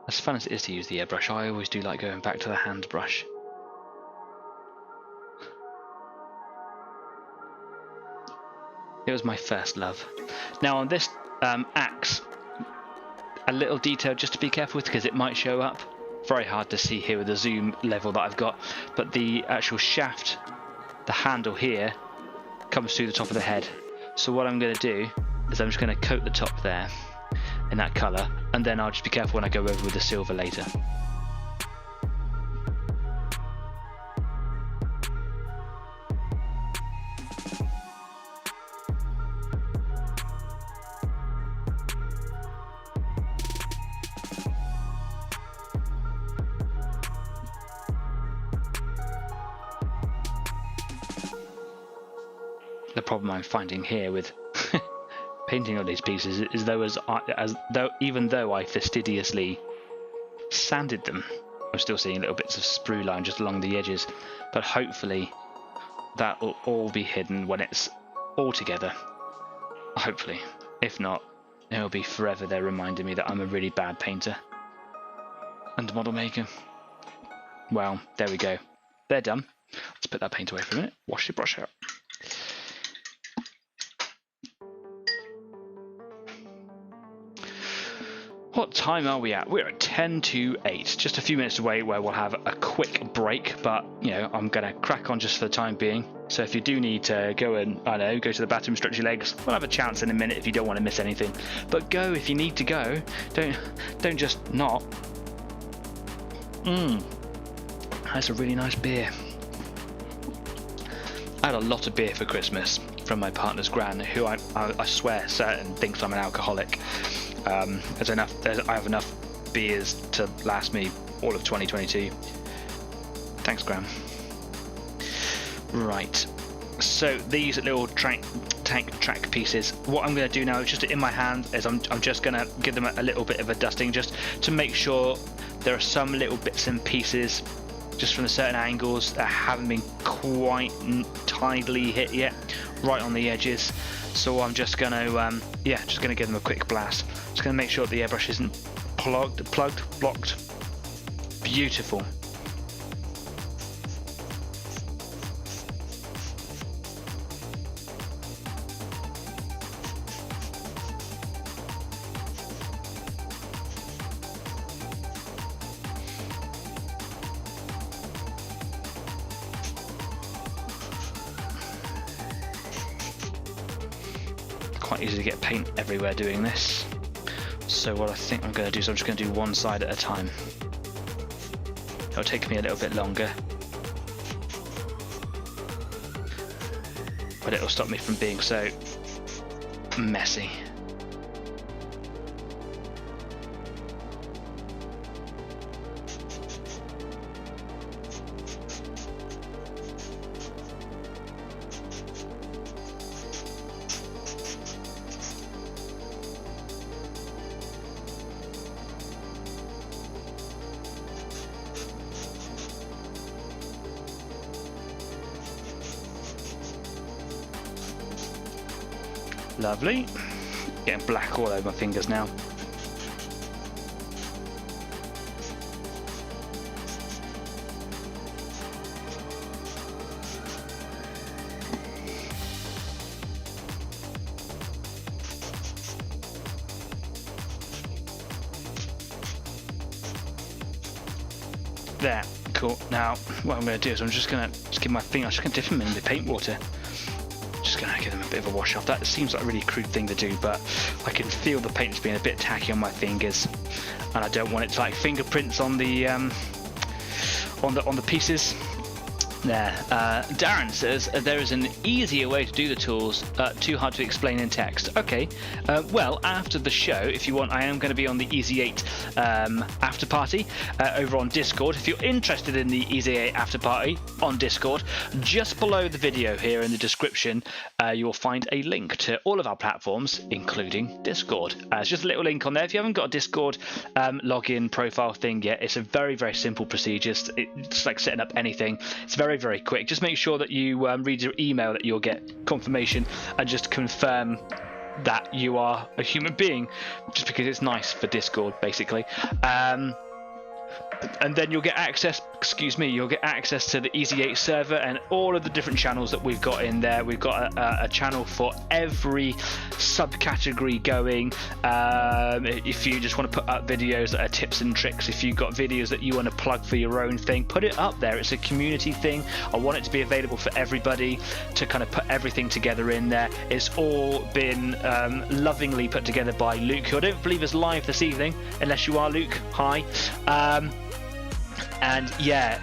As fun as it is to use the airbrush, I always do like going back to the hand brush. It was my first love. Now on this axe, a little detail just to be careful with because it might show up. Very hard to see here with the zoom level that I've got, but the actual shaft, the handle here, comes through the top of the head. So what I'm going to do is I'm just going to coat the top there in that colour, and then I'll just be careful when I go over with the silver later. The problem I'm finding here with painting on these pieces is even though I fastidiously sanded them, I'm still seeing little bits of sprue line just along the edges, but hopefully that will all be hidden when it's all together. Hopefully. If not, it'll be forever there reminding me that I'm a really bad painter and model maker. Well, there we go. They're done. Let's put that paint away for a minute. Wash your brush out. What time are we at? We're at 10 to 8, just a few minutes away where we'll have a quick break, but you know, I'm gonna crack on just for the time being. So if you do need to go and, I don't know, go to the bathroom, stretch your legs, we'll have a chance in a minute if you don't want to miss anything. But go if you need to go. Don't just not. That's a really nice beer. I had a lot of beer for Christmas from my partner's gran, who I swear certain thinks I'm an alcoholic. I have enough beers to last me all of 2022. Thanks, Graham. Right, so these little tank track pieces, what I'm going to do now is just in my hand is I'm just going to give them a little bit of a dusting just to make sure there are some little bits and pieces just from the certain angles that haven't been quite tidily hit yet, right on the edges. So I'm just going to just going to give them a quick blast. Just going to make sure the airbrush isn't blocked. Beautiful. Quite easy to get paint everywhere doing this. So what I think I'm going to do is I'm just going to do one side at a time. It'll take me a little bit longer, but it'll stop me from being so messy. Lovely. Getting black all over my fingers now. There, cool. Now what I'm going to do is I'm just going to give my finger, I'm just going to dip them in the paint water. Just going to give them a bit of a wash off. That seems like a really crude thing to do, but I can feel the paint's being a bit tacky on my fingers, and I don't want it to like fingerprints on the pieces. There. Darren says there is an easier way to do the tools, too hard to explain in text. Okay, well, after the show, if you want, I am going to be on the Easy 8 after party over on Discord. If you're interested in the Easy 8 after party on Discord, just below the video here in the description, you'll find a link to all of our platforms, including Discord. It's just a little link on there. If you haven't got a Discord login profile thing yet, it's a very, very simple procedure. It's like setting up anything. It's very, very quick. Just make sure that you read your email that you'll get confirmation and just confirm that you are a human being, just because it's nice for Discord, basically. And then you'll get access, you'll get access to the Easy 8 server and all of the different channels that we've got in there. We've got a channel for every subcategory going. If you just want to put up videos that are tips and tricks, if you've got videos that you want to plug for your own thing, put it up there. It's a community thing. I want it to be available for everybody to kind of put everything together in there. It's all been lovingly put together by Luke, who I don't believe is live this evening, unless you are, Luke. Hi. And yeah,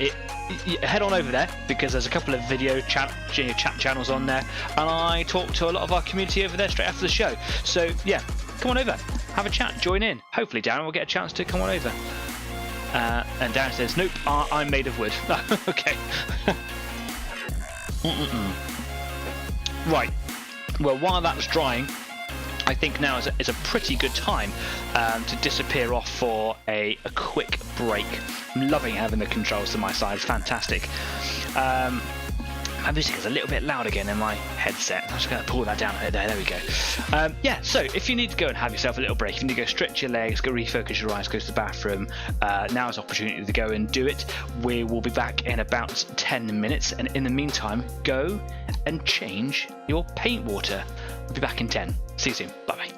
head on over there, because there's a couple of video chat channels on there, and I talk to a lot of our community over there straight after the show. So yeah, come on over, have a chat, join in. Hopefully Darren will get a chance to come on over. And Darren says, nope, I'm made of wood. Okay. Right, well, while that's drying, I think now is a pretty good time to disappear off for a quick break. I'm loving having the controls to my side, it's fantastic. My music is a little bit loud again in my headset. I'm just going to pull that down a bit there we go. Yeah, so if you need to go and have yourself a little break, if you need to go stretch your legs, go refocus your eyes, go to the bathroom, now is opportunity to go and do it. We will be back in about 10 minutes, and in the meantime, go and change your paint water. We'll be back in 10. See you soon. Bye-bye.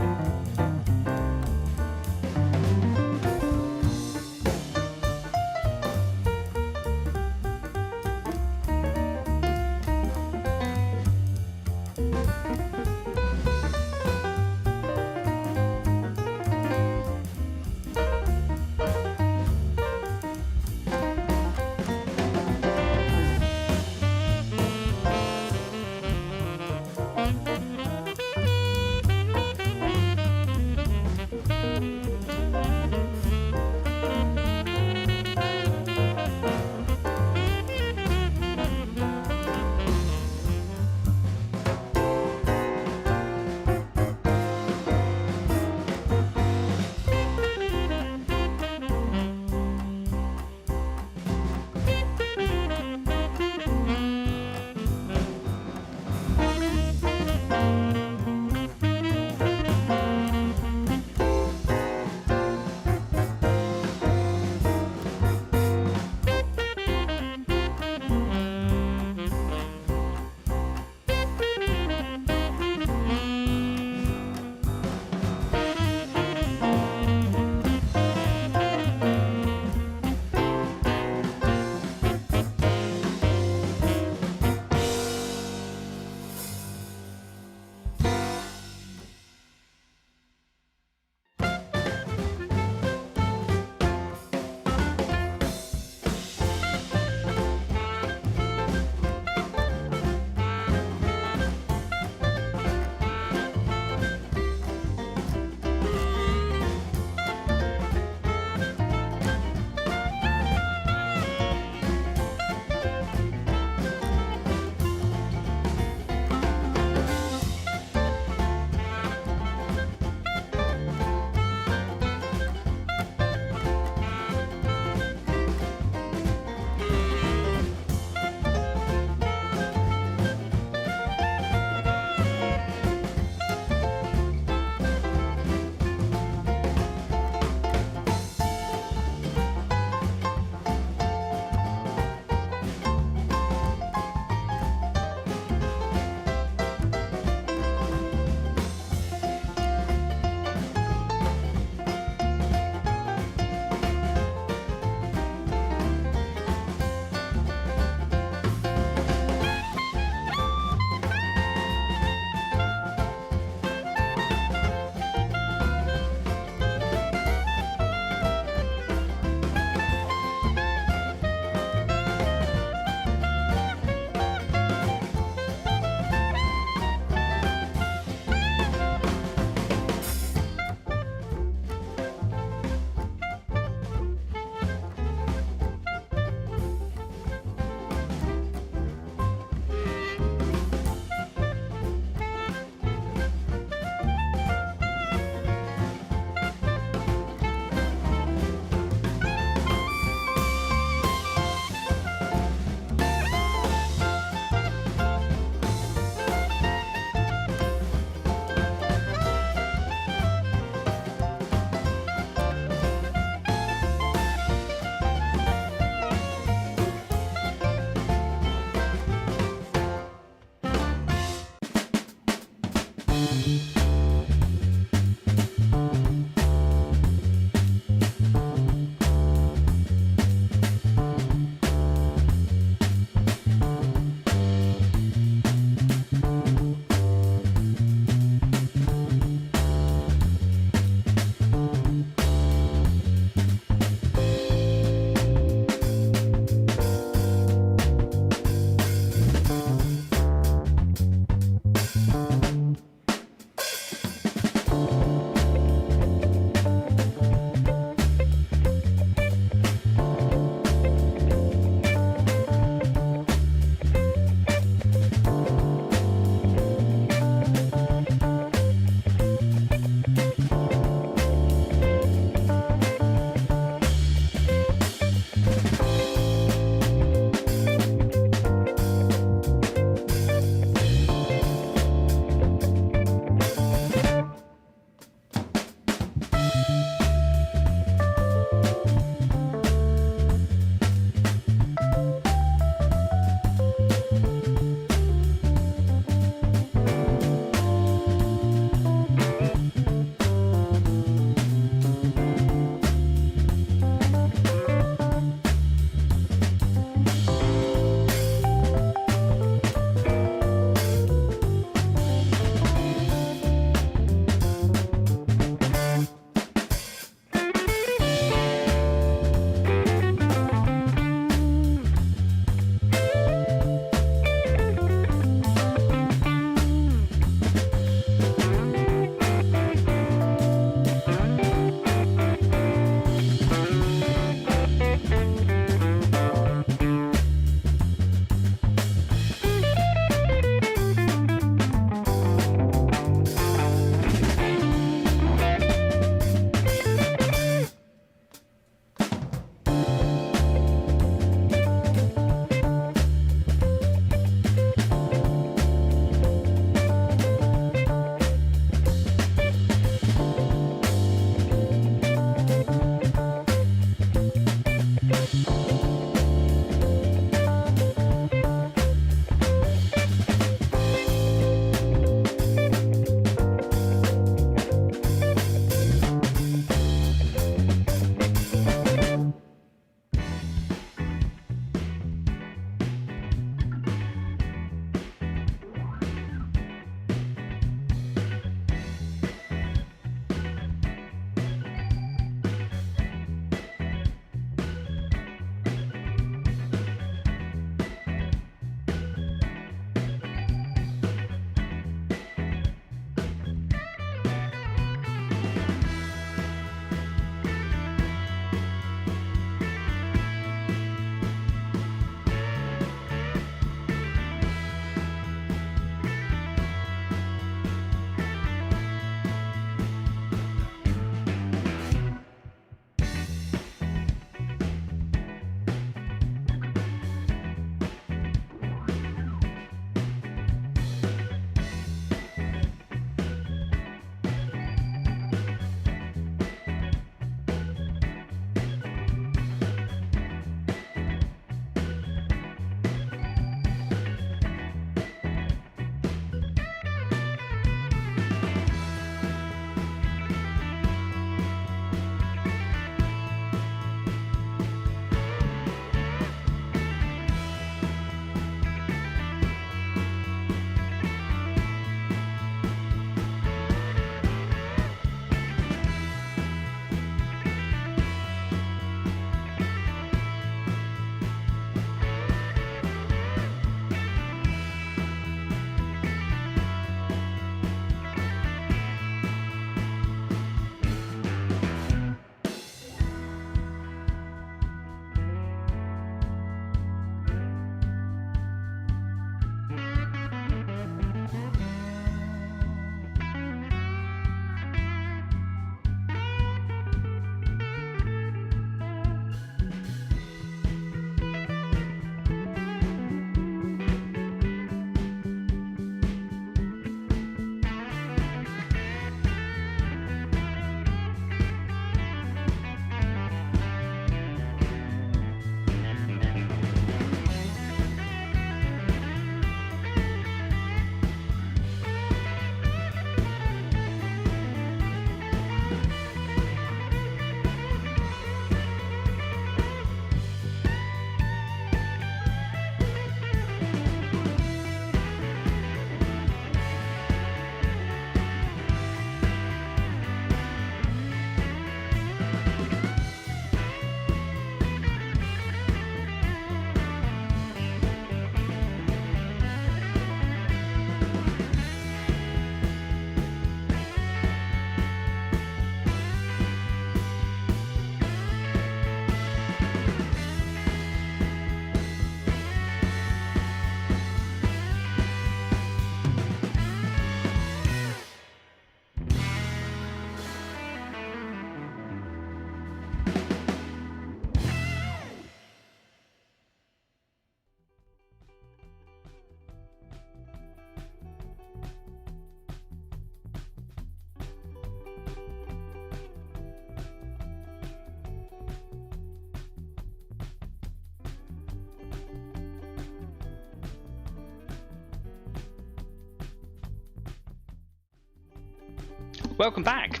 Welcome back.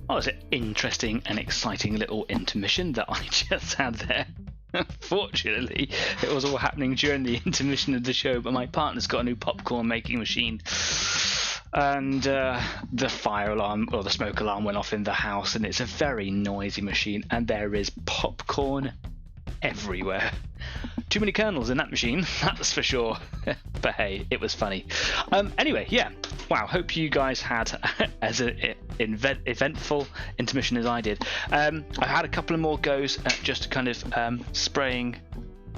Oh, it's an interesting and exciting little intermission that I just had there. Fortunately, it was all happening during the intermission of the show, but my partner's got a new popcorn making machine. And the fire alarm or the smoke alarm went off in the house, and it's a very noisy machine, and there is popcorn everywhere. Too many kernels in that machine, that's for sure. But hey, it was funny. Anyway, yeah. Wow, hope you guys had as eventful intermission as I did. I had a couple of more goes at just kind of spraying.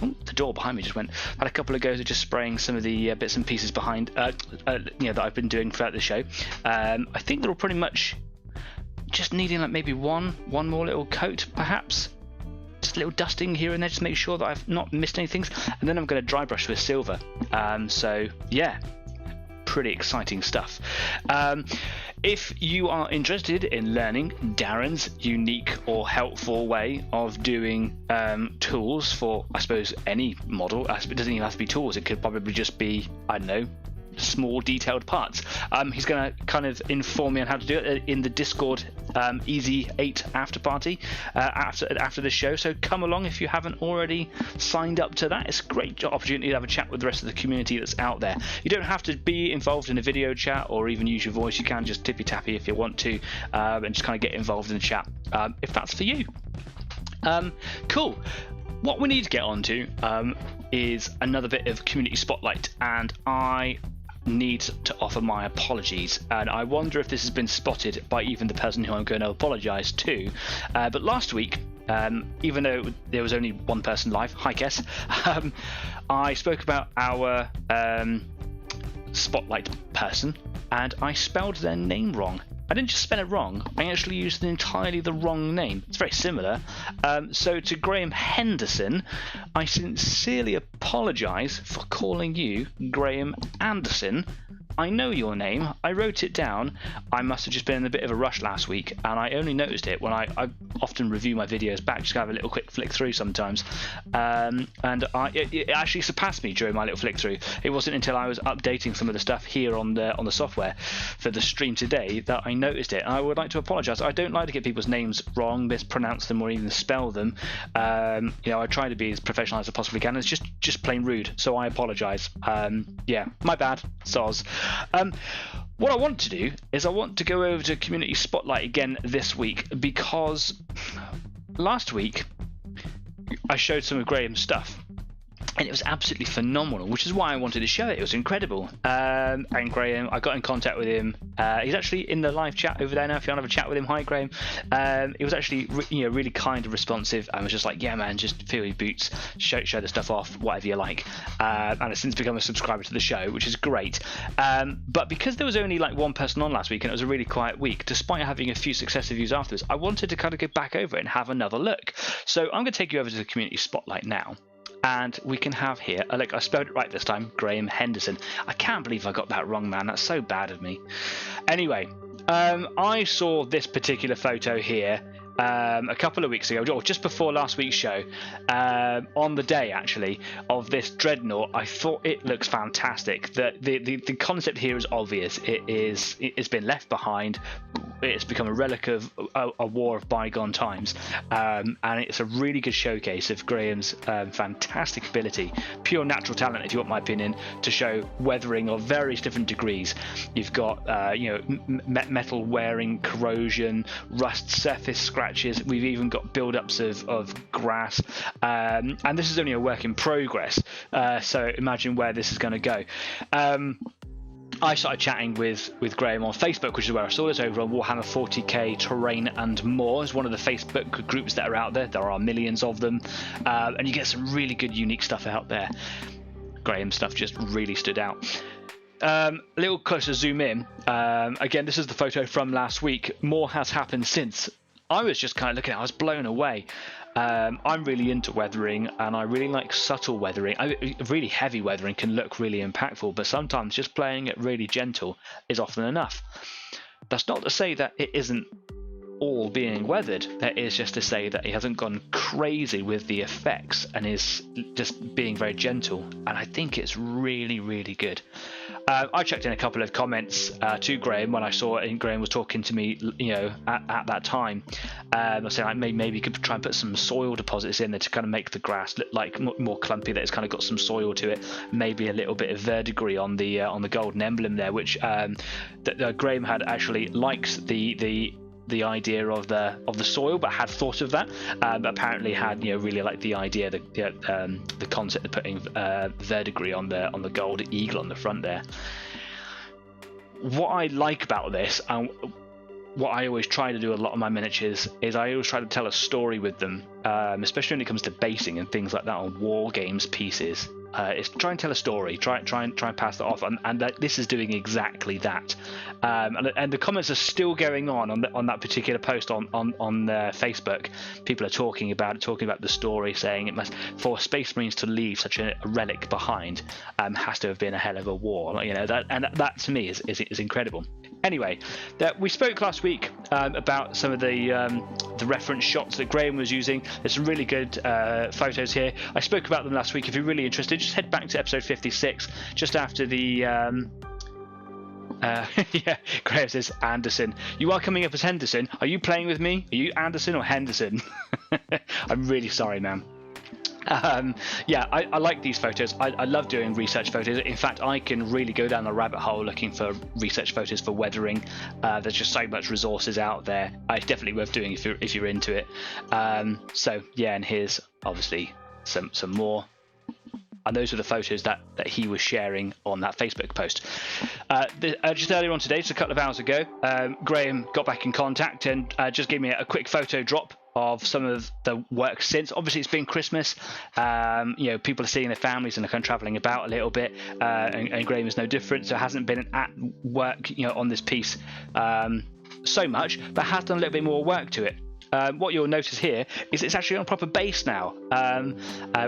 Oh, the door behind me just went. Had a couple of goes at just spraying some of the bits and pieces behind, that I've been doing throughout the show. I think they're all pretty much just needing like maybe one more little coat, perhaps. Just a little dusting here and there, just to make sure that I've not missed any things. And then I'm going to dry brush with silver. So yeah, pretty exciting stuff. If you are interested in learning Darren's unique or helpful way of doing tools for, I suppose, any model, it doesn't even have to be tools, it could probably just be, I don't know, small detailed parts. He's going to kind of inform me on how to do it in the Discord Easy 8 after party after the show, so come along if you haven't already signed up to that. It's a great opportunity to have a chat with the rest of the community that's out there. You don't have to be involved in a video chat or even use your voice. You can just tippy tappy if you want to, and just kind of get involved in the chat if that's for you. Cool. What we need to get onto is another bit of community spotlight, and I need to offer my apologies, and I wonder if this has been spotted by even the person who I'm going to apologise to. But last week, even though there was only one person live, hi Kes, I spoke about our spotlight person, and I spelled their name wrong. I didn't just spell it wrong, I actually used entirely the wrong name. It's very similar. So to Graham Henderson, I sincerely apologise for calling you Graham Anderson. I know your name, I wrote it down. I must have just been in a bit of a rush last week, and I only noticed it when I often review my videos back, just have a little quick flick through sometimes. And it actually surpassed me during my little flick through. It wasn't until I was updating some of the stuff here on the software for the stream today that I noticed it. And I would like to apologise. I don't like to get people's names wrong, mispronounce them, or even spell them. I try to be as professional as I possibly can. It's just plain rude, so I apologise. Yeah, my bad. Soz. What I want to do is I want to go over to Community Spotlight again this week, because last week I showed some of Graham's stuff and it was absolutely phenomenal, which is why I wanted to show it. It was incredible. And Graham, I got in contact with him. He's actually in the live chat over there now. If you want to have a chat with him, hi Graham. He was actually really kind and responsive, and was just like, yeah man, just feel your boots, show the stuff off, whatever you like. And has since become a subscriber to the show, which is great. But because there was only like one person on last week and it was a really quiet week, despite having a few successive views afterwards, I wanted to kind of go back over it and have another look. So I'm going to take you over to the Community Spotlight now. And we can have here, look, I spelled it right this time, Graham Henderson. I can't believe I got that wrong, man. That's so bad of me. Anyway, I saw this particular photo here a couple of weeks ago, or just before last week's show, on the day actually of this dreadnought. I thought it looks fantastic. The concept here is obvious. It's been left behind. It's become a relic of a war of bygone times, and it's a really good showcase of Graham's fantastic ability, pure natural talent, if you want my opinion, to show weathering of various different degrees. You've got metal wearing, corrosion, rust, surface scratches. We've even got build-ups of grass, and this is only a work in progress. So imagine where this is going to go. I started chatting with Graham on Facebook, which is where I saw this, over on Warhammer 40k Terrain and More. It's one of the Facebook groups that are out there. There are millions of them, and you get some really good, unique stuff out there. Graham's stuff just really stood out. A little closer zoom in. Again, this is the photo from last week. More has happened since. I was just kind of looking at it, I was blown away. I'm really into weathering, and I really like subtle weathering. Really heavy weathering can look really impactful, but sometimes just playing it really gentle is often enough. That's not to say that it isn't all being weathered. That is just to say that he hasn't gone crazy with the effects and is just being very gentle, and I think it's really, really good. I checked in a couple of comments to Graham when I saw it, and Graham was talking to me, at that time. I was saying maybe you could try and put some soil deposits in there to kind of make the grass look like more clumpy, that it's kind of got some soil to it, maybe a little bit of verdigris on the golden emblem there, which Graham had actually liked the idea of the soil, but had thought of that, but apparently had really liked the idea, the concept of putting verdigris on the gold eagle on the front there. What I like about this, and what I always try to do a lot of my miniatures, is I always try to tell a story with them, especially when it comes to basing and things like that on war games pieces. Is try and tell a story, try and pass that off, and this is doing exactly that. And the comments are still going on that particular post on Facebook. People are talking about the story, saying it must, for Space Marines to leave such a relic behind, has to have been a hell of a war. That to me is incredible. Anyway, we spoke last week about some of the reference shots that Graham was using. There's some really good photos here. I spoke about them last week. If you're really interested, just head back to episode 56, just after the yeah, Graham says, Anderson. You are coming up as Henderson. Are you playing with me? Are you Anderson or Henderson? I'm really sorry, man. Yeah, I like these photos. I love doing research photos. In fact, I can really go down the rabbit hole looking for research photos for weathering. There's just so much resources out there. It's definitely worth doing if you're into it. So yeah, and here's obviously some more. And those are the photos that he was sharing on that Facebook post. Just earlier on today, just a couple of hours ago, Graham got back in contact and just gave me a quick photo drop of some of the work since. Obviously, it's been Christmas. People are seeing their families and are kind of travelling about a little bit, and Graham is no different. So hasn't been at work, on this piece so much, but has done a little bit more work to it. What you'll notice here is it's actually on a proper base now,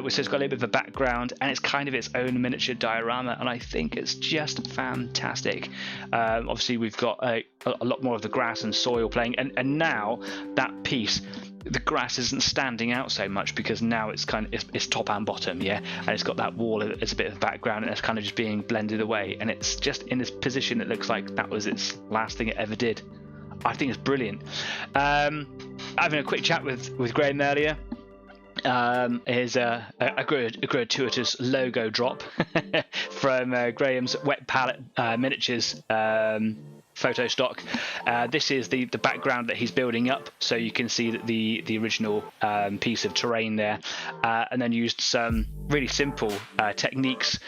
which has got a little bit of a background, and it's kind of its own miniature diorama, and I think it's just fantastic. Obviously, we've got a lot more of the grass and soil playing, and now that piece, the grass isn't standing out so much because now it's it's top and bottom, yeah, and it's got that wall as a bit of background, and it's kind of just being blended away, and it's just in this position. It looks like that was its last thing it ever did. I think it's brilliant. Having a quick chat with Graham earlier. Here's a gratuitous logo drop from Graham's Wet Palette Miniatures photo stock. This is the background that he's building up, so you can see that the original piece of terrain there, and then used some really simple techniques,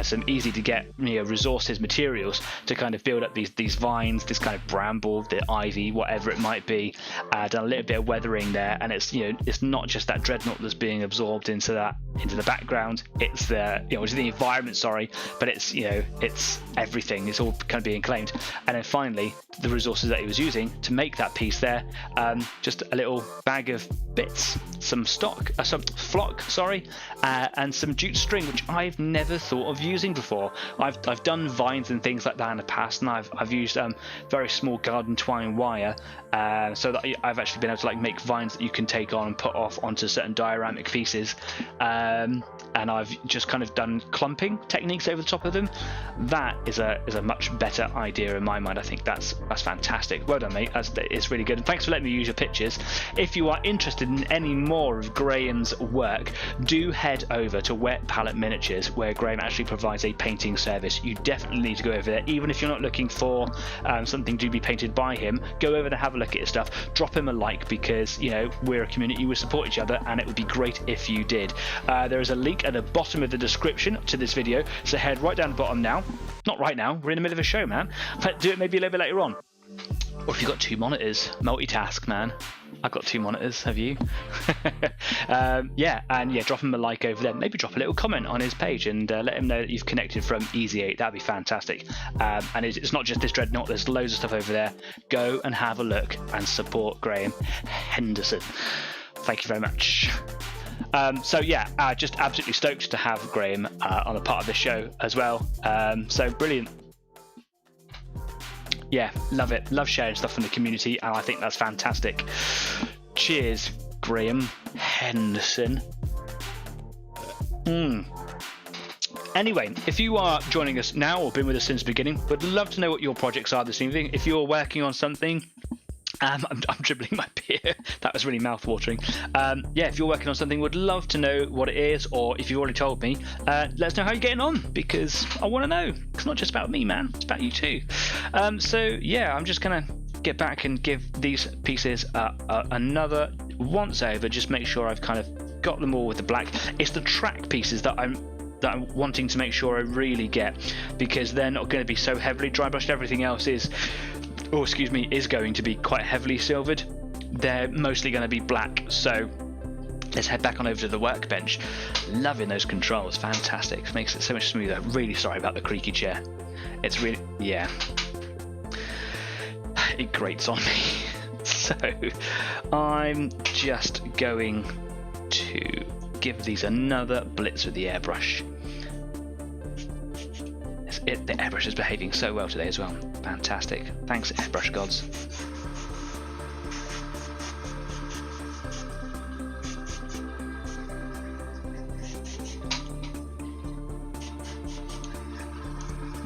some easy to get resources, materials to kind of build up these vines, this kind of bramble, the ivy, whatever it might be. Done a little bit of weathering there, and it's it's not just that dreadnought that's being absorbed into the background. It's the the environment, sorry, but it's it's everything. It's all kind of being claimed. And then finally, the resources that he was using to make that piece there, just a little bag of bits, some flock, sorry, and some jute string, which I've never thought of using before. I've done vines and things like that in the past, and I've used very small garden twine wire, so that I've actually been able to make vines that you can take on and put off onto certain dioramic pieces, and I've just kind of done clumping techniques over the top of them. That is a much better idea in my mind. I think that's fantastic. Well done, mate. It's really good. And thanks for letting me use your pictures. If you are interested in any more of Graham's work, do head over to Wet Palette Miniatures, where Graham actually provides a painting service. You definitely need to go over there, even if you're not looking for something to be painted by him. Go over there, have a look at his stuff, drop him a like, because we're a community, we support each other, and it would be great if you did. There is a link at the bottom of the description to this video, so head right down the bottom now. Not right now, we're in the middle of a show, man. Do it maybe a little bit later on. Or if you've got two monitors, multitask, man. I've got two monitors, have you? Drop him a like over there. Maybe drop a little comment on his page and let him know that you've connected from Easy 8. That'd be fantastic. And it's not just this dreadnought, there's loads of stuff over there. Go and have a look and support Graham Henderson. Thank you very much. Just absolutely stoked to have Graham on a part of this show as well. So brilliant. Yeah, love it. Love sharing stuff from the community, and I think that's fantastic. Cheers, Graham Henderson. Anyway, if you are joining us now or been with us since the beginning, would love to know what your projects are this evening. If you're working on something, I'm dribbling my beer. That was really mouth-watering. Yeah, if you're working on something, would love to know what it is, or if you've already told me, let us know how you're getting on, because I want to know. It's not just about me, man. It's about you too. So yeah, I'm just gonna get back and give these pieces another once over. Just make sure I've kind of got them all with the black. It's the track pieces that I'm wanting to make sure I really get, because they're not going to be so heavily dry brushed. Everything else is going to be quite heavily silvered. They're mostly going to be black. So let's head back on over to the workbench. Loving those controls, fantastic. Makes it so much smoother. Really sorry about the creaky chair. It's really, yeah, it grates on me. So I'm just going to give these another blitz with the airbrush. The airbrush is behaving so well today as well. Fantastic. Thanks, airbrush gods.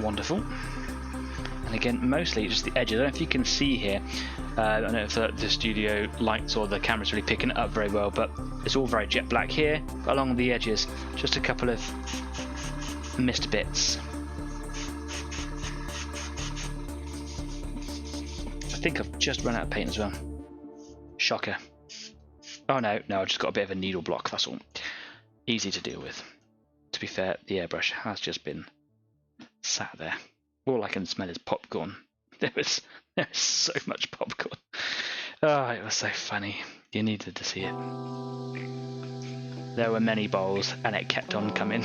Wonderful. And again, mostly just the edges. I don't know if you can see here. I don't know if the studio lights or the camera's really picking it up very well, but it's all very jet black here. Along the edges, just a couple of missed bits. I think I've just run out of paint as well. Shocker. Oh no, I've just got a bit of a needle block, that's all. Easy to deal with. To be fair, the airbrush has just been sat there. All I can smell is popcorn. There's so much popcorn. Oh, it was so funny. You needed to see it. There were many bowls and it kept on coming.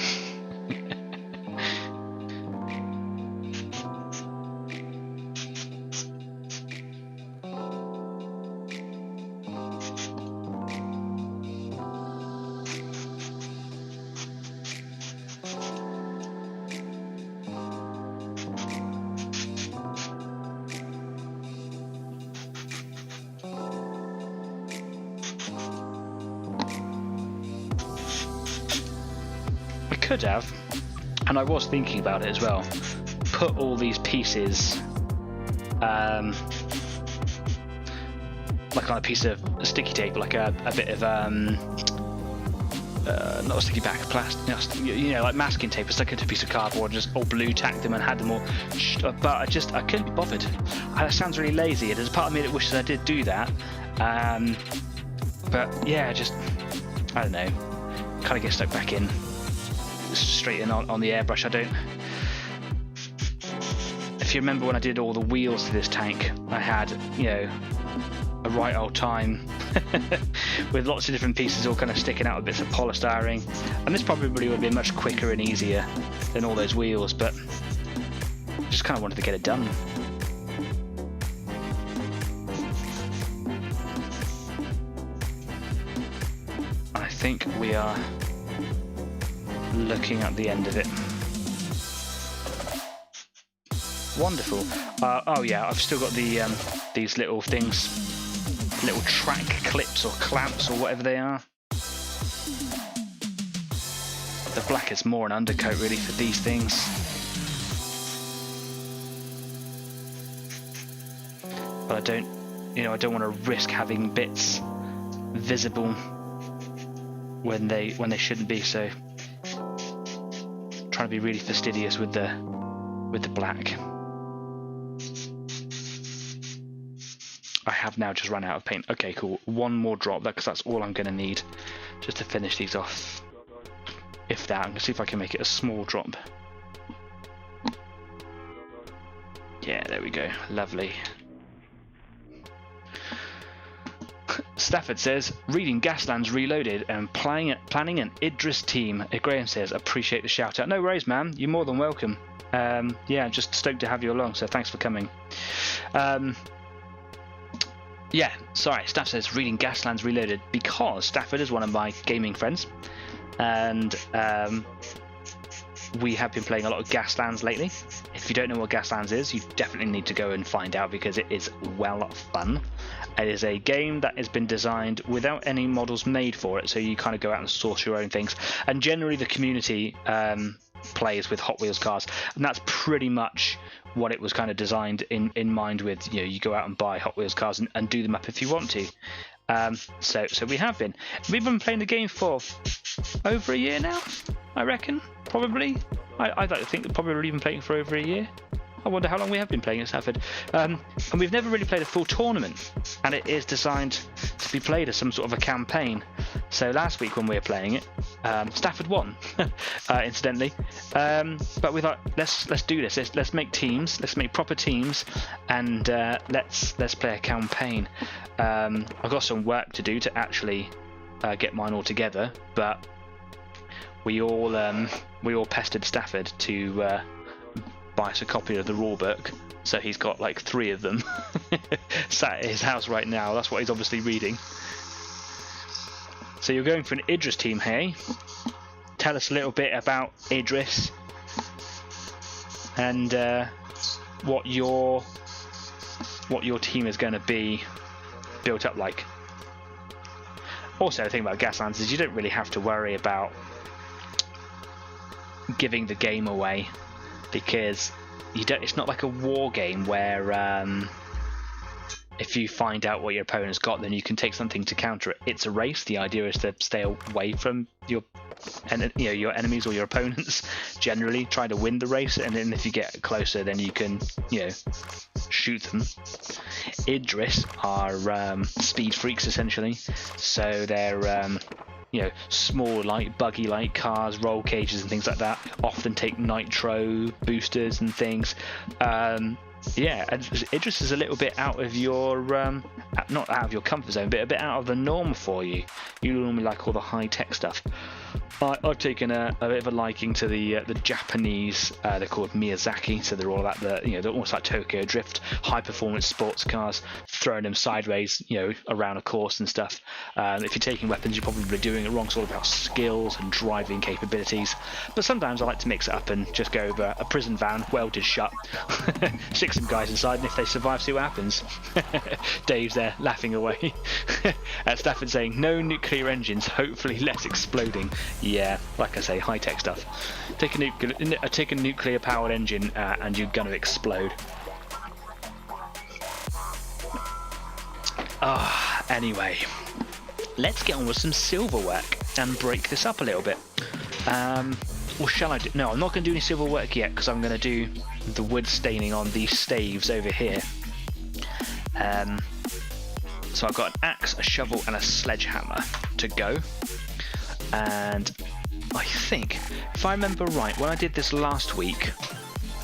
Could have, and I was thinking about it as well, put all these pieces like on a piece of sticky tape, like a bit of not a sticky back, plastic, you know, like masking tape, stuck into a piece of cardboard, just all blue tacked them and had them all, but I couldn't be bothered. That sounds really lazy. There's a part of me that wishes I did do that, but yeah, I don't know, kind of get stuck back in. Straight in on the airbrush. If you remember when I did all the wheels to this tank, I had, you know, a right old time with lots of different pieces all kind of sticking out with bits of polystyrene, and this probably would have been much quicker and easier than all those wheels, but I just kind of wanted to get it done. I think we are looking at the end of it. Wonderful. Oh yeah, I've still got the these little things, little track clips or clamps or whatever they are. The black is more an undercoat really for these things. But I don't want to risk having bits visible when they shouldn't be, so trying to be really fastidious with the black. I have now just run out of paint. Okay, cool. One more drop, because that's all I'm going to need just to finish these off. If that, I'm going to see if I can make it a small drop. Yeah, there we go. Lovely. Stafford says, reading Gaslands Reloaded and planning an Idris team. Graham says, appreciate the shout out. No worries, man. You're more than welcome. Yeah, just stoked to have you along, so thanks for coming. Yeah, sorry, Staff says, reading Gaslands Reloaded because Stafford is one of my gaming friends, and we have been playing a lot of Gaslands lately. If you don't know what Gaslands is, you definitely need to go and find out because it is well fun. It is a game that has been designed without any models made for it, so you kind of go out and source your own things. And generally the community plays with Hot Wheels cars, and that's pretty much what it was kind of designed in mind with. You go out and buy Hot Wheels cars and do them up if you want to. So we've been playing the game for over a year now, I reckon. Probably I'd like to think that probably we've been playing for over a year. I wonder how long we have been playing at Stafford. And we've never really played a full tournament, and it is designed to be played as some sort of a campaign. So last week when we were playing it, Stafford won, incidentally. But we thought, let's do this. Let's make teams. Let's make proper teams, and let's play a campaign. I've got some work to do to actually get mine all together, but we all pestered Stafford to buy us a copy of the rulebook, so he's got like 3 of them sat at his house right now. That's what he's obviously reading. So you're going for an Idris team, hey? Tell us a little bit about Idris and what your team is going to be built up like. Also, the thing about Gaslands is you don't really have to worry about giving the game away, because it's not like a war game where if you find out what your opponent's got, then you can take something to counter it. It's a race. The idea is to stay away from your enemies or your opponents. Generally, try to win the race, and then if you get closer, then you can shoot them. Idris are speed freaks essentially, so they're small, like buggy-like cars, roll cages and things like that. Often take nitro boosters and things. Idris is a little bit out of your not out of your comfort zone, but a bit out of the norm for you. You normally like all the high-tech stuff. I've taken a bit of a liking to the Japanese. They're called Miyazaki, so they're all about they're almost like Tokyo Drift, high-performance sports cars, throwing them sideways, around a course and stuff. If you're taking weapons, you're probably doing it wrong. It's all about skills and driving capabilities. But sometimes I like to mix it up and just go over a prison van, welded shut, stick some guys inside, and if they survive, see what happens. Dave's there laughing away. Stafford saying, no nuclear engines, hopefully less exploding. Yeah, like I say, high-tech stuff. Take a nuclear-powered engine and you're going to explode. Anyway, let's get on with some silver work and break this up a little bit. Or shall I do... No, I'm not going to do any silver work yet, because I'm going to do the wood staining on these staves over here. So I've got an axe, a shovel and a sledgehammer to go. And I think, if I remember right, when I did this last week,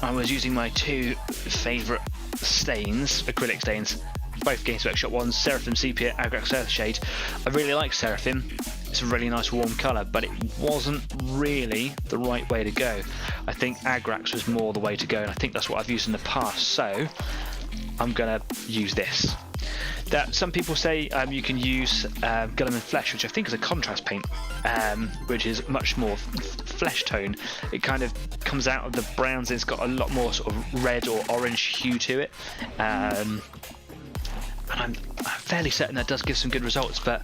I was using my 2 favourite stains, acrylic stains, both Games Workshop ones, Seraphim Sepia, Agrax Earthshade. I really like Seraphim. It's a really nice warm colour, but it wasn't really the right way to go. I think Agrax was more the way to go, and I think that's what I've used in the past, so I'm going to use this. That some people say you can use Guilliman Flesh, which I think is a contrast paint, which is much more flesh tone. It kind of comes out of the browns and it's got a lot more sort of red or orange hue to it. And I'm fairly certain that does give some good results, but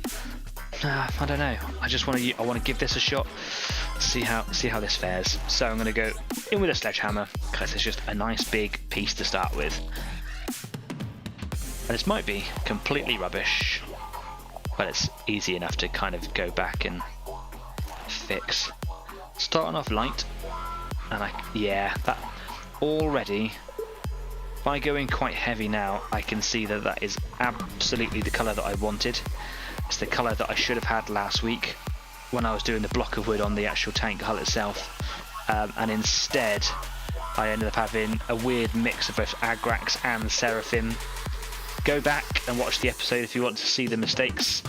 I don't know. I want to give this a shot, see how this fares. So I'm going to go in with a sledgehammer because it's just a nice big piece to start with. And this might be completely rubbish, but it's easy enough to kind of go back and fix. Starting off light, and that already, by going quite heavy now, I can see that is absolutely the colour that I wanted. It's the colour that I should have had last week when I was doing the block of wood on the actual tank hull itself. And instead, I ended up having a weird mix of both Agrax and Seraphim. Go back and watch the episode if you want to see the mistakes.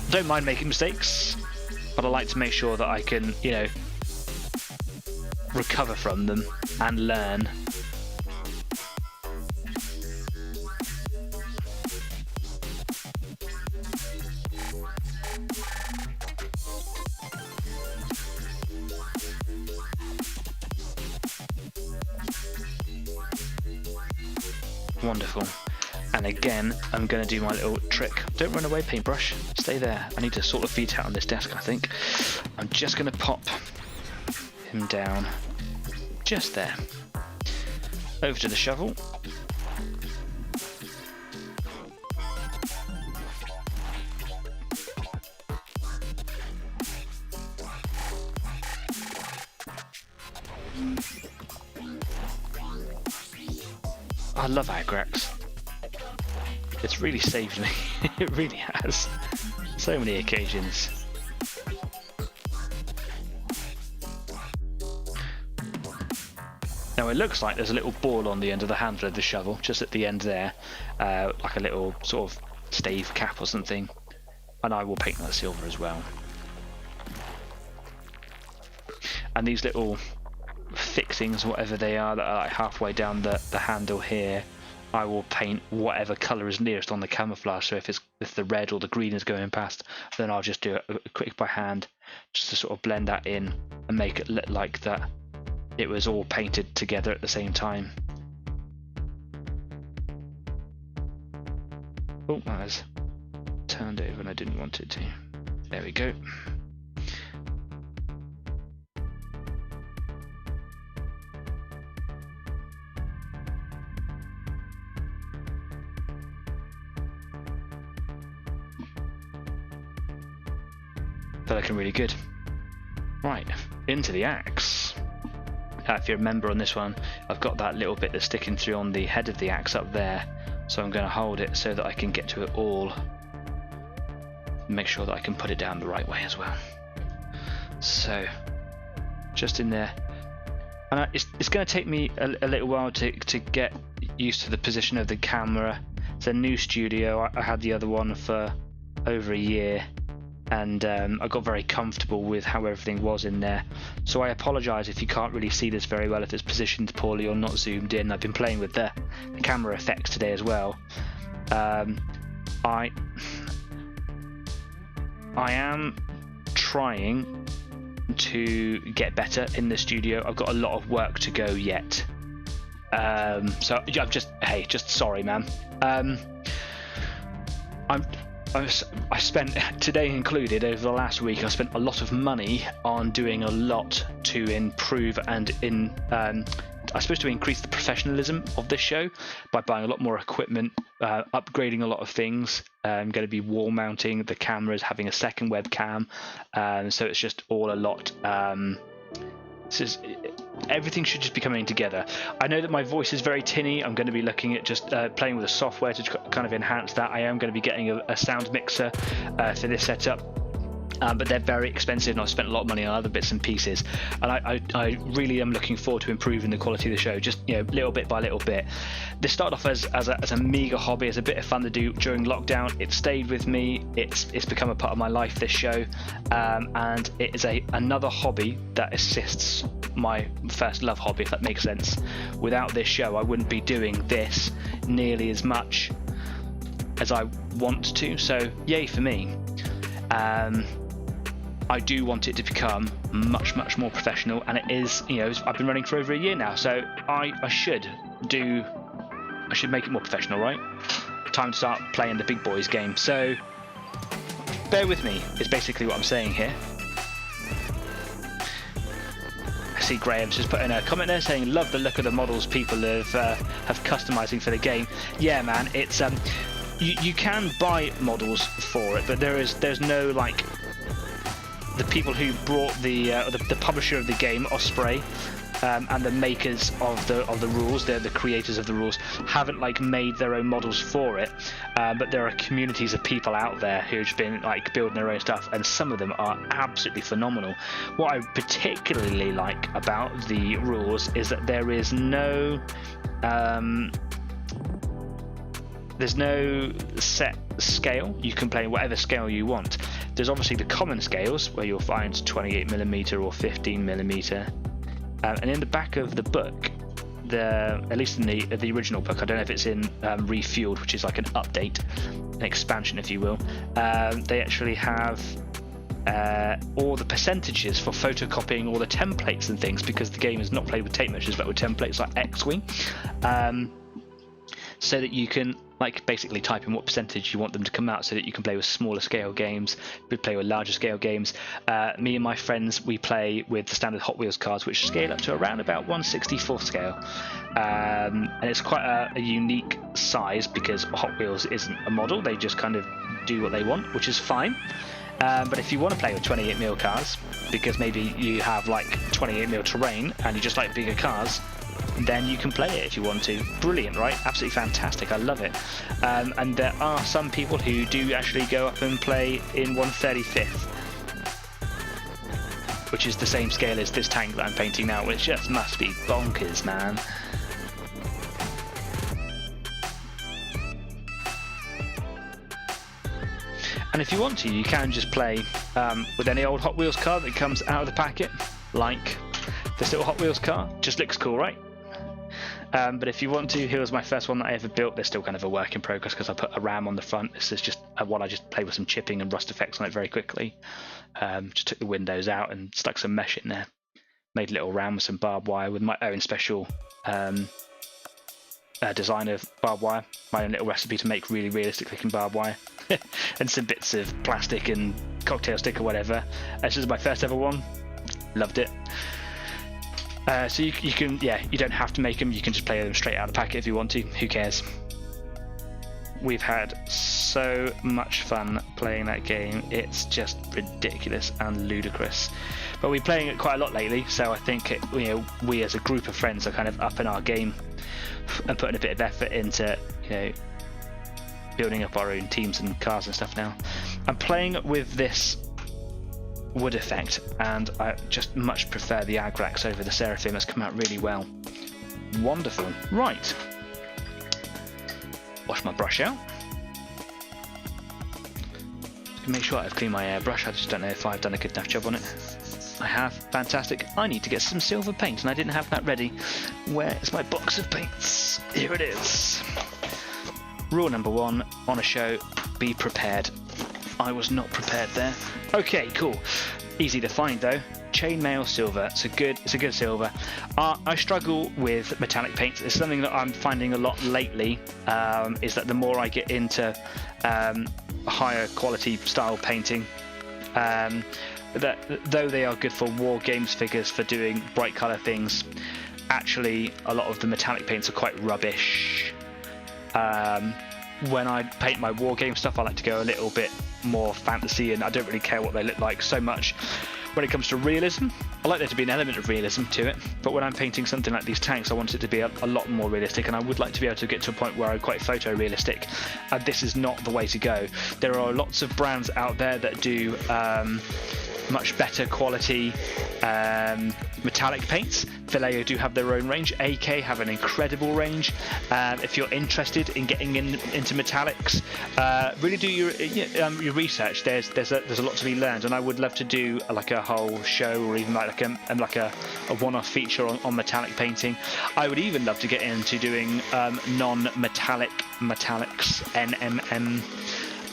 I don't mind making mistakes, but I like to make sure that I can, recover from them and learn. Wonderful. And again, I'm going to do my little trick. Don't run away, paintbrush. Stay there. I need to sort the feet out on this desk, I think. I'm just going to pop him down. Just there. Over to the shovel. I love Agrax. It's really saved me. It really has. So many occasions. Now it looks like there's a little ball on the end of the handle of the shovel, just at the end there, like a little sort of stave cap or something. And I will paint that silver as well. And these little fixings, whatever they are, that are like halfway down the handle here, I will paint whatever colour is nearest on the camouflage. So if the red or the green is going past, then I'll just do it quick by hand, just to sort of blend that in and make it look like that it was all painted together at the same time. Oh, that has turned over and I didn't want it to. There we go. They're looking really good. Right, into the axe. If you remember on this one, I've got that little bit that's sticking through on the head of the axe up there, so I'm going to hold it so that I can get to it all. Make sure that I can put it down the right way as well. So, just in there. And it's going to take me a little while to get used to the position of the camera. It's a new studio. I had the other one for over a year. And I got very comfortable with how everything was in there. So I apologise if you can't really see this very well, if it's positioned poorly or not zoomed in. I've been playing with the camera effects today as well. I am trying to get better in the studio. I've got a lot of work to go yet. So I'm just sorry, man. I spent, today included, over the last week, I spent a lot of money on doing a lot to improve and I suppose to increase the professionalism of this show by buying a lot more equipment, upgrading a lot of things. I'm going to be wall mounting the cameras, having a second webcam, so it's just all a lot. Everything should just be coming together. I know that my voice is very tinny. I'm going to be looking at just playing with the software to kind of enhance that. I am going to be getting a sound mixer for this setup. But they're very expensive and I've spent a lot of money on other bits and pieces, and I really am looking forward to improving the quality of the show, just little bit by little bit. This started off as a meager hobby, as a bit of fun to do during lockdown. It stayed with me. It's become a part of my life, this show, and it is another hobby that assists my first love hobby, if that makes sense. Without this show I wouldn't be doing this nearly as much as I want to, so yay for me. I do want it to become much more professional, and it is, I've been running for over a year now, so I should make it more professional, right? Time to start playing the big boys game. So bear with me is basically what I'm saying here. I see Graham's just put in a comment there saying, love the look of the models people have customizing for the game. Yeah, man, it's you can buy models for it, but there's no like, the people who brought the publisher of the game, Osprey, and the makers of the rules, the creators of the rules, haven't like made their own models for it. But there are communities of people out there who've been like building their own stuff, and some of them are absolutely phenomenal. What I particularly like about the rules is that there's no set scale. You can play whatever scale you want. There's obviously the common scales where you'll find 28mm or 15mm, and in the back of the book, at least in the original book, I don't know if it's in Refueled, which is like an update, an expansion if you will, they actually have all the percentages for photocopying all the templates and things, because the game is not played with tape measures but with templates like X-Wing. so that you can like basically type in what percentage you want them to come out so that you can play with smaller scale games, we play with larger scale games. Me and my friends, we play with the standard Hot Wheels cars, which scale up to around about 1/64 scale, and it's quite a unique size because Hot Wheels isn't a model, they just kind of do what they want, which is fine. But if you want to play with 28mm cars, because maybe you have like 28mm terrain and you just like bigger cars, then you can play it if you want to. Brilliant, right? Absolutely fantastic. I love it. And there are some people who do actually go up and play in 1/35th, which is the same scale as this tank that I'm painting now, which just must be bonkers, man. And if you want to, you can just play with any old Hot Wheels car that comes out of the packet, like this little Hot Wheels car. Just looks cool, right? But if you want to, here was my first one that I ever built. They're still kind of a work in progress because I put a ram on the front. This is just one I just played with some chipping and rust effects on it very quickly. Just took the windows out and stuck some mesh in there. Made a little ram with some barbed wire with my own special design of barbed wire. My own little recipe to make really realistic looking barbed wire. And some bits of plastic and cocktail stick or whatever. This is my first ever one. Loved it. So you can, yeah, you don't have to make them, you can just play them straight out of the packet if you want to, who cares. We've had so much fun playing that game, it's just ridiculous and ludicrous. But we're playing it quite a lot lately, so I think we as a group of friends are kind of upping our game and putting a bit of effort into, building up our own teams and cars and stuff now. I'm playing with this wood effect, and I just much prefer the Agrax over the Seraphim. It's come out really well. Wonderful. Right. Wash my brush out. Make sure I've cleaned my airbrush. I just don't know if I've done a good enough job on it. I have. Fantastic. I need to get some silver paint, and I didn't have that ready. Where is my box of paints? Here it is. Rule number 1 on a show: be prepared. I was not prepared there. Okay, cool. Easy to find though. Chainmail silver. It's a good silver. I struggle with metallic paints. It's something that I'm finding a lot lately. Is that the more I get into higher quality style painting, that though they are good for war games figures for doing bright color things, actually a lot of the metallic paints are quite rubbish. When I paint my war game stuff, I like to go a little bit more fantasy, and I don't really care what they look like so much. When it comes to realism, I like there to be an element of realism to it, but when I'm painting something like these tanks, I want it to be a lot more realistic, and I would like to be able to get to a point where I'm quite photorealistic, and this is not the way to go. There are lots of brands out there that do much better quality metallic paints. Vallejo do have their own range. AK have an incredible range. If you're interested in getting into metallics, really do your research. There's a lot to be learned, and I would love to do like a whole show or even like a one-off feature on metallic painting. I would even love to get into doing non-metallic metallics, NMM.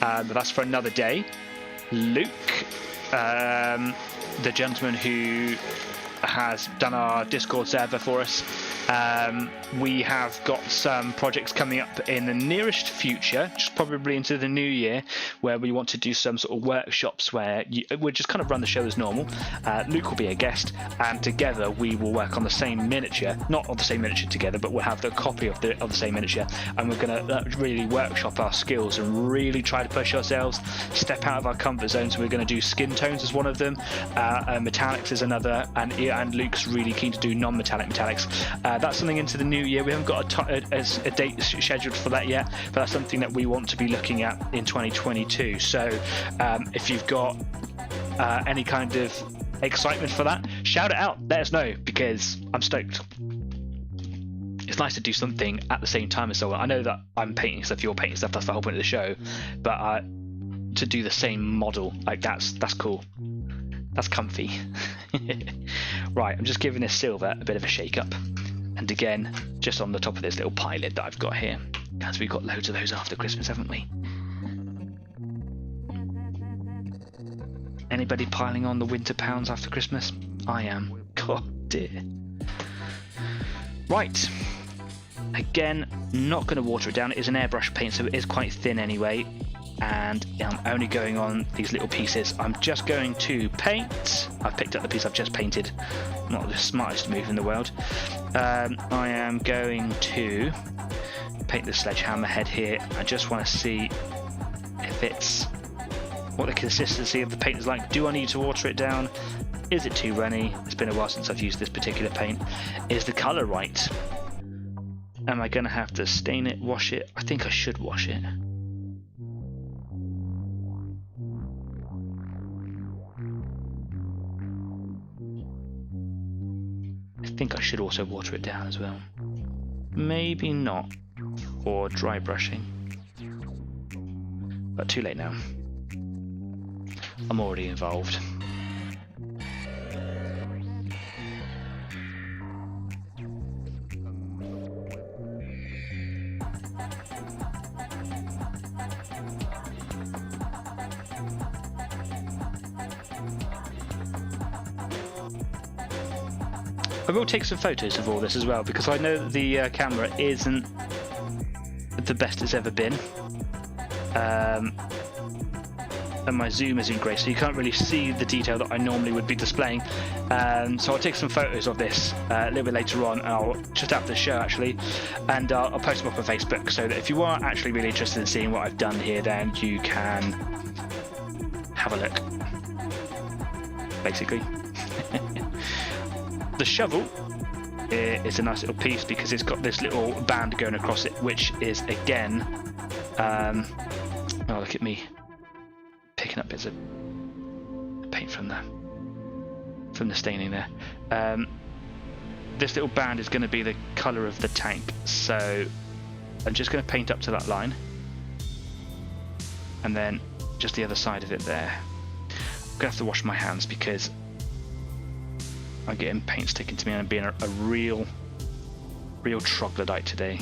But that's for another day. Luke, the gentleman who has done our Discord server for us, we have got some projects coming up in the nearest future, just probably into the new year, where we want to do some sort of workshops where we'll just kind of run the show as normal. Luke will be a guest, and together we will work on the same miniature, not on the same miniature together, but we'll have the copy of the same miniature, and we're going to really workshop our skills and really try to push ourselves, step out of our comfort zone. So we're going to do skin tones as one of them, metallics is another, and Luke's really keen to do non-metallic metallics. That's something into the new year. We haven't got a date scheduled for that yet, but that's something that we want to be looking at in 2022. So if you've got any kind of excitement for that, shout it out, let us know, because I'm stoked. It's nice to do something at the same time as someone. I know that I'm painting stuff, you're painting stuff, that's the whole point of the show, but to do the same model, like that's cool. That's comfy. Right, I'm just giving this silver a bit of a shake up. And again, just on the top of this little pilot that I've got here, because we've got loads of those after Christmas, haven't we? Anybody piling on the winter pounds after Christmas? I am. God dear. Right. Again, Not going to water it down. It is an airbrush paint, so it is quite thin anyway. And I'm only going on these little pieces. I'm just going to paint. I've picked up the piece I've just painted. Not the smartest move in the world. I am going to paint the sledgehammer head here. I just want to see if it's what the consistency of the paint is like. Do I need to water it down? Is it too runny? It's been a while since I've used this particular paint. Is the colour right? Am I going to have to stain it, wash it? I think I should wash it. I think I should also water it down as well. Maybe not for dry brushing. But too late now. I'm already involved. I will take some photos of all this as well, because I know that the camera isn't the best it's ever been, and my zoom isn't great, so you can't really see the detail that I normally would be displaying. So I'll take some photos of this a little bit later on, just after the show actually, and I'll post them up on Facebook, so that if you are actually really interested in seeing what I've done here, then you can have a look, basically. The shovel is a nice little piece because it's got this little band going across it, which is again, oh look at me picking up bits of paint from the staining there. This little band is going to be the colour of the tank, so I'm just going to paint up to that line, and then just the other side of it there. I'm going to have to wash my hands because I'm getting paint sticking to me, and I'm being a real troglodyte today.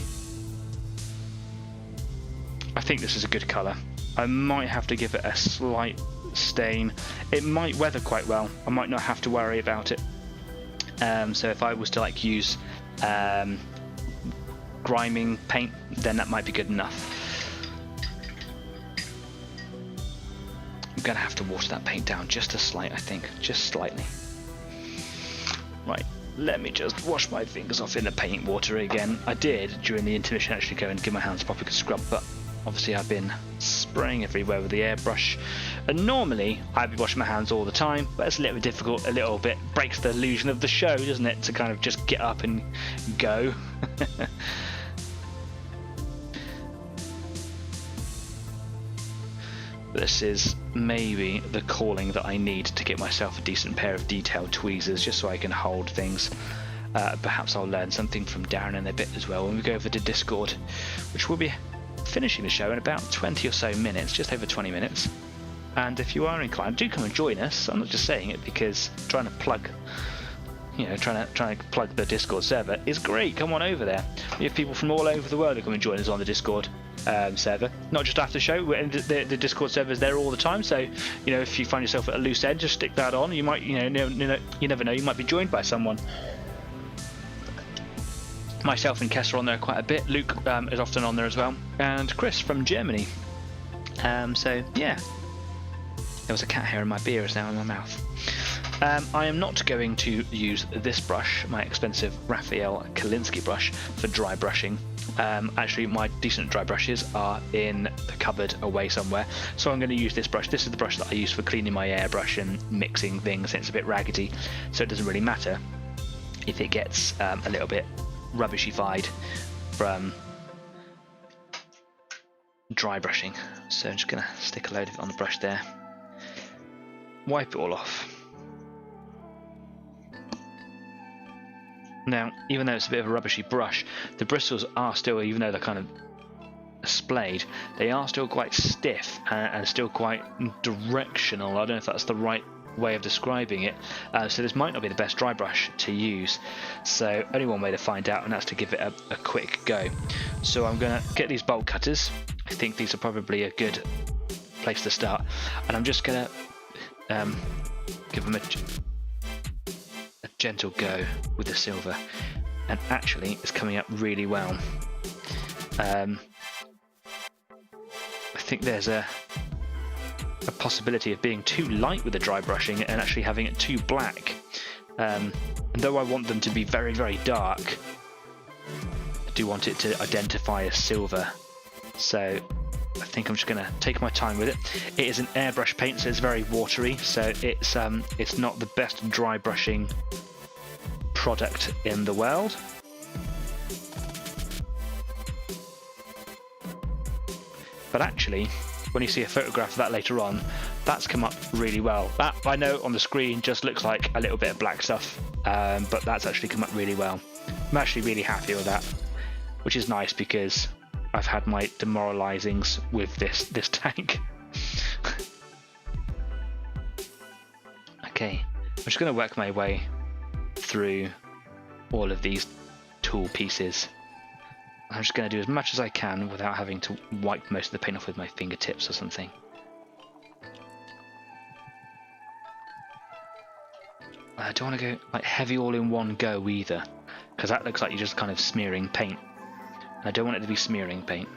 I think this is a good colour. I might have to give it a slight stain. It might weather quite well. I might not have to worry about it. So if I was to like use griming paint, then that might be good enough. I'm gonna have to water that paint down just a slight, I think, just slightly. Right, let me just wash my fingers off in the paint water again. I did during the intermission actually go and give my hands a proper scrub, but obviously I've been spraying everywhere with the airbrush, and normally I'd be washing my hands all the time, but it's a little bit difficult, a little bit breaks the illusion of the show, doesn't it, to kind of just get up and go. This is maybe the calling that I need to get myself a decent pair of detailed tweezers, just so I can hold things. Perhaps I'll learn something from Darren in a bit as well when we go over to Discord, which will be finishing the show in about 20 or so minutes, just over 20 minutes. And if you are inclined, do come and join us. I'm not just saying it because trying to plug the Discord server is great. Come on over there. We have people from all over the world who come and join us on the Discord server, not just after the show. The Discord server is there all the time, so if you find yourself at a loose end, just stick that on. You might you never know, you might be joined by someone. Myself and Kess are on there quite a bit. Luke is often on there as well, and Chris from Germany. So yeah, there was a cat hair in my beer, is now in my mouth. I am not going to use this brush, my expensive Raphael Kalinsky brush, for dry brushing. Actually, my decent dry brushes are in the cupboard away somewhere, so I'm going to use this brush. This is the brush that I use for cleaning my airbrush and mixing things. It's a bit raggedy, so it doesn't really matter if it gets a little bit rubbishified from dry brushing. So I'm just going to stick a load of it on the brush there, wipe it all off. Now, even though it's a bit of a rubbishy brush, the bristles are still, even though they're kind of splayed, they are still quite stiff and still quite directional. I don't know if that's the right way of describing it. So this might not be the best dry brush to use. So only one way to find out, and that's to give it a quick go. So I'm going to get these bolt cutters. I think these are probably a good place to start. And I'm just going to give them a gentle go with the silver, and actually it's coming up really well. I think there's a possibility of being too light with the dry brushing and actually having it too black. And though I want them to be very, very dark, I do want it to identify as silver. So I think I'm just going to take my time with it. It is an airbrush paint, so it's very watery, so it's not the best dry brushing product in the world. But actually, when you see a photograph of that later on, that's come up really well. That, I know, on the screen just looks like a little bit of black stuff, but that's actually come up really well. I'm actually really happy with that, which is nice because I've had my demoralizings with this tank. Okay, I'm just going to work my way through all of these tool pieces. I'm just going to do as much as I can without having to wipe most of the paint off with my fingertips or something. I don't want to go like heavy all in one go either, because that looks like you're just kind of smearing paint. I don't want it to be smearing paint.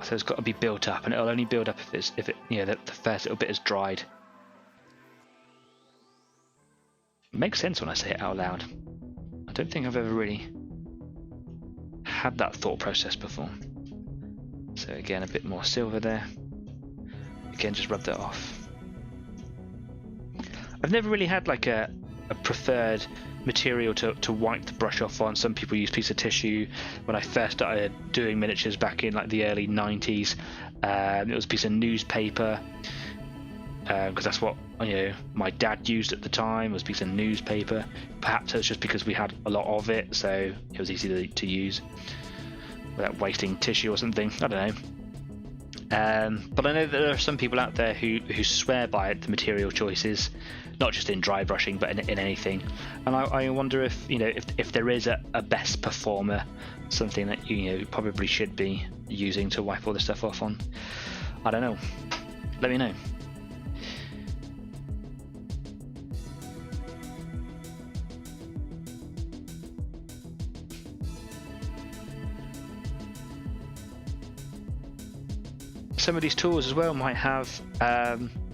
So it's got to be built up, and it'll only build up if it you know the first little bit is dried. It makes sense when I say it out loud. I don't think I've ever really had that thought process before. So again, a bit more silver there. Again, just rub that off. I've never really had like a preferred material to wipe the brush off on. Some people use a piece of tissue. When I first started doing miniatures back in like the early 90s, it was a piece of newspaper, because that's what my dad used at the time, was a piece of newspaper. Perhaps it's just because we had a lot of it, so it was easy to use without wasting tissue or something. I don't know. But I know that there are some people out there who swear by the material choices, not just in dry brushing but in anything. And I wonder if there is a best performer, something that you probably should be using to wipe all this stuff off on. I don't know. Let me know. Some of these tools as well might have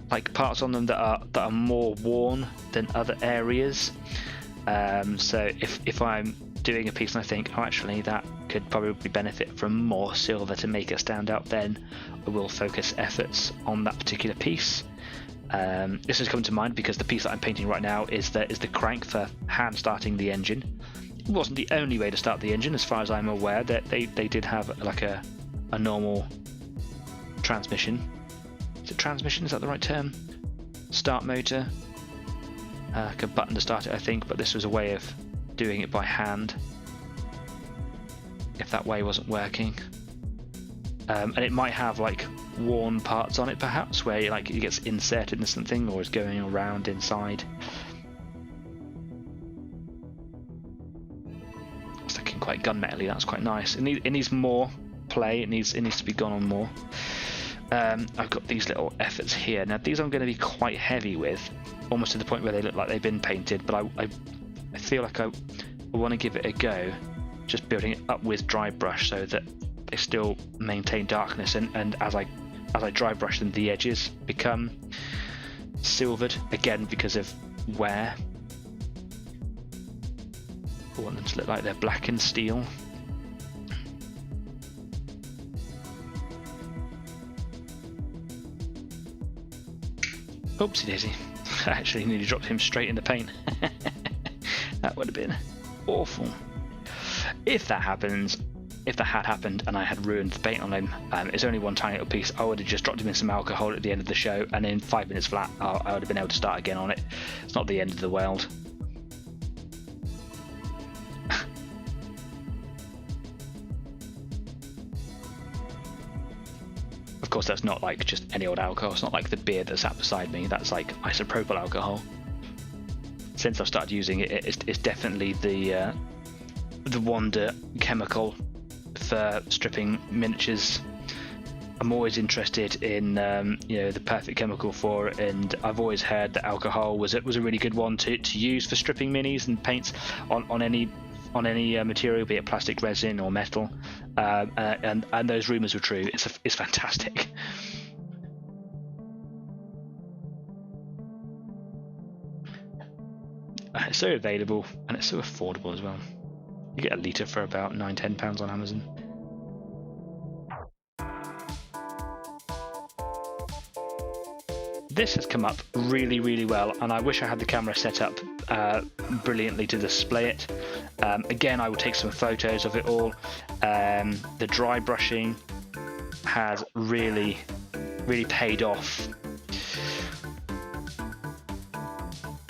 like parts on them that are more worn than other areas. So if I'm doing a piece and I think, oh, actually that could probably benefit from more silver to make it stand out, then I will focus efforts on that particular piece. This has come to mind because the piece that I'm painting right now is the crank for hand starting the engine. It wasn't the only way to start the engine, as far as I'm aware. That they did have like a normal transmission. Is it transmission? Is that the right term? Start motor. Like a button to start it, I think, but this was a way of doing it by hand if that way wasn't working. And it might have like worn parts on it, perhaps, where like it gets inserted into something or is going around inside. It's looking quite gunmetal-y. That's quite nice. It needs more play. It needs to be gone on more. I've got these little efforts here. Now these I'm going to be quite heavy with, almost to the point where they look like they've been painted, but I feel like I want to give it a go, just building it up with dry brush so that they still maintain darkness, and as I dry brush them, the edges become silvered again because of wear. I want them to look like they're blackened steel. Oopsie daisy. I actually nearly dropped him straight in the paint. That would have been awful. If that had happened and I had ruined the paint on him, it's only one tiny little piece, I would have just dropped him in some alcohol at the end of the show, and in 5 minutes flat I would have been able to start again on it. It's not the end of the world. Of course, that's not like just any old alcohol. It's not like the beer that's sat beside me. That's like isopropyl alcohol. Since I've started using it, it's definitely the wonder chemical for stripping miniatures. I'm always interested in the perfect chemical for it, and I've always heard that alcohol was a really good one to use for stripping minis and paints on any on any material, be it plastic, resin, or metal, and those rumours were true. It's fantastic. It's so available and it's so affordable as well. You get a litre for about £9–10 on Amazon. This has come up really, really well, and I wish I had the camera set up brilliantly to display it. Again, I will take some photos of it all. The dry brushing has really, really paid off.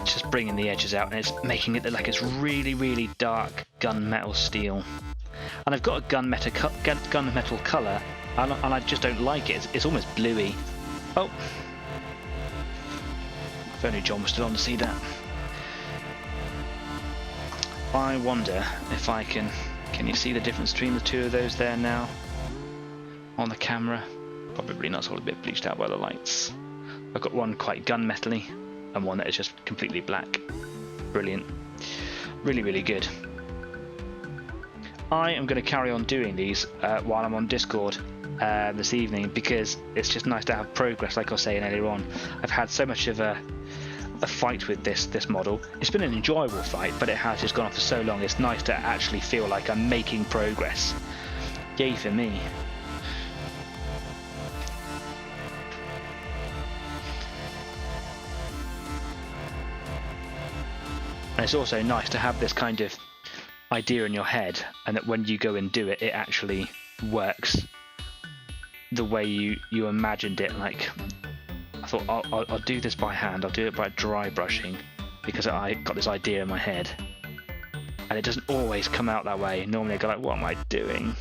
Just bringing the edges out, and it's making it look like it's really, really dark gunmetal steel. And I've got a gunmetal colour, and I just don't like it. It's almost bluey. Oh. If only John was still on to see that. I wonder if I can you see the difference between the two of those there now? On the camera? Probably not, it's all a bit bleached out by the lights. I've got one quite gunmetally and one that is just completely black. Brilliant. Really, really good. I am going to carry on doing these while I'm on Discord this evening, because it's just nice to have progress, like I was saying earlier on. I've had so much of a fight with this model. It's been an enjoyable fight, but it has just gone on for so long. It's nice to actually feel like I'm making progress. Yay for me. And it's also nice to have this kind of idea in your head, and that when you go and do it, it actually works the way you imagined it. Like, I thought I'll do this by hand, I'll do it by dry brushing, because I got this idea in my head, and it doesn't always come out that way. Normally I go like, what am I doing?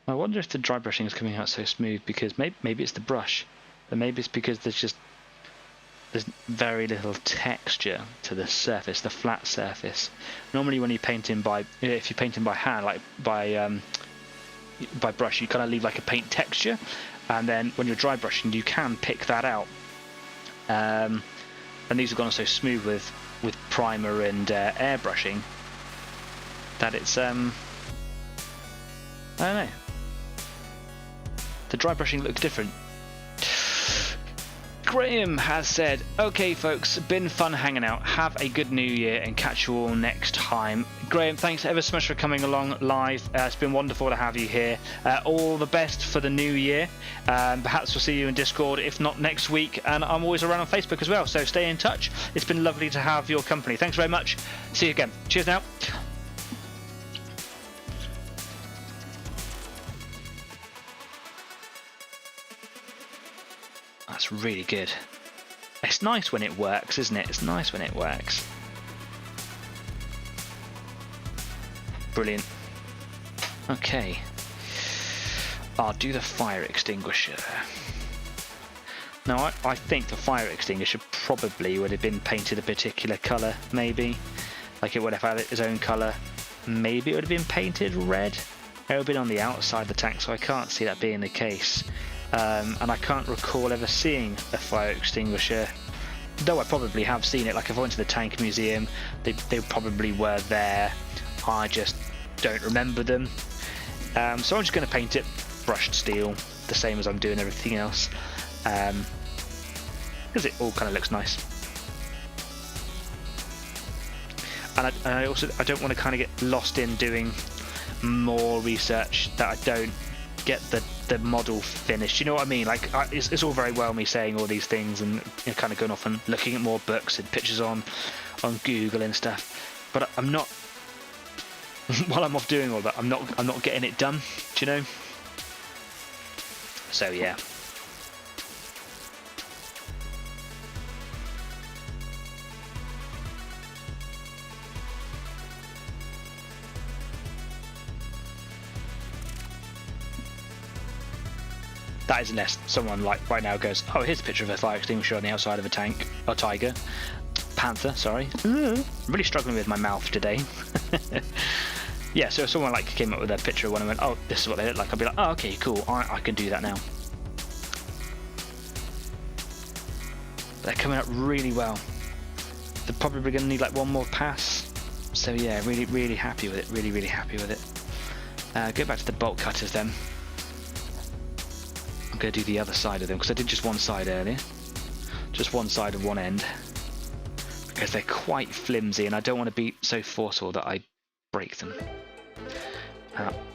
I wonder if the dry brushing is coming out so smooth because maybe it's the brush, but maybe it's because there's very little texture to the surface, the flat surface. Normally when you paint in if you're painting by hand, like by brush, you kind of leave like a paint texture, and then when you're dry brushing you can pick that out. And these have gone so smooth with primer and airbrushing that it's I don't know. The dry brushing looks different. Graham has said, okay folks, been fun hanging out, have a good new year and catch you all next time. Graham, thanks ever so much for coming along live. It's been wonderful to have you here. All the best for the new year. Perhaps we'll see you in Discord, if not next week, and I'm always around on Facebook as well, so stay in touch. It's been lovely to have your company. Thanks very much. See you again. Cheers now. That's really good. It's nice when it works, isn't it? It's nice when it works. Brilliant. Okay. I'll do the fire extinguisher. Now, I think the fire extinguisher probably would have been painted a particular colour, maybe. Like it would have had its own colour. Maybe it would have been painted red. It would have been on the outside of the tank, so I can't see that being the case. And I can't recall ever seeing a fire extinguisher, though I probably have seen it. Like if I went to the tank museum, they probably were there. I just don't remember them. So I'm just going to paint it brushed steel, the same as I'm doing everything else, because it all kind of looks nice. And I don't want to kind of get lost in doing more research that I don't get the model finished. You know what I mean? Like it's all very well me saying all these things and kind of going off and looking at more books and pictures on Google and stuff, but I'm not while I'm off doing all that, I'm not getting it done, do you know? So yeah. That is unless someone like right now goes, oh, here's a picture of a fire extinguisher on the outside of a tank. Or tiger. Panther, sorry. I'm really struggling with my mouth today. Yeah, so if someone like came up with a picture of one and went, oh, this is what they look like, I'd be like, oh, okay, cool, I can do that now. They're coming up really well. They're probably going to need like one more pass. So yeah, really, really happy with it. Really, really happy with it. Go back to the bolt cutters then. I'm going to do the other side of them because I did just one side earlier. Just one side of one end. Because they're quite flimsy and I don't want to be so forceful that I break them.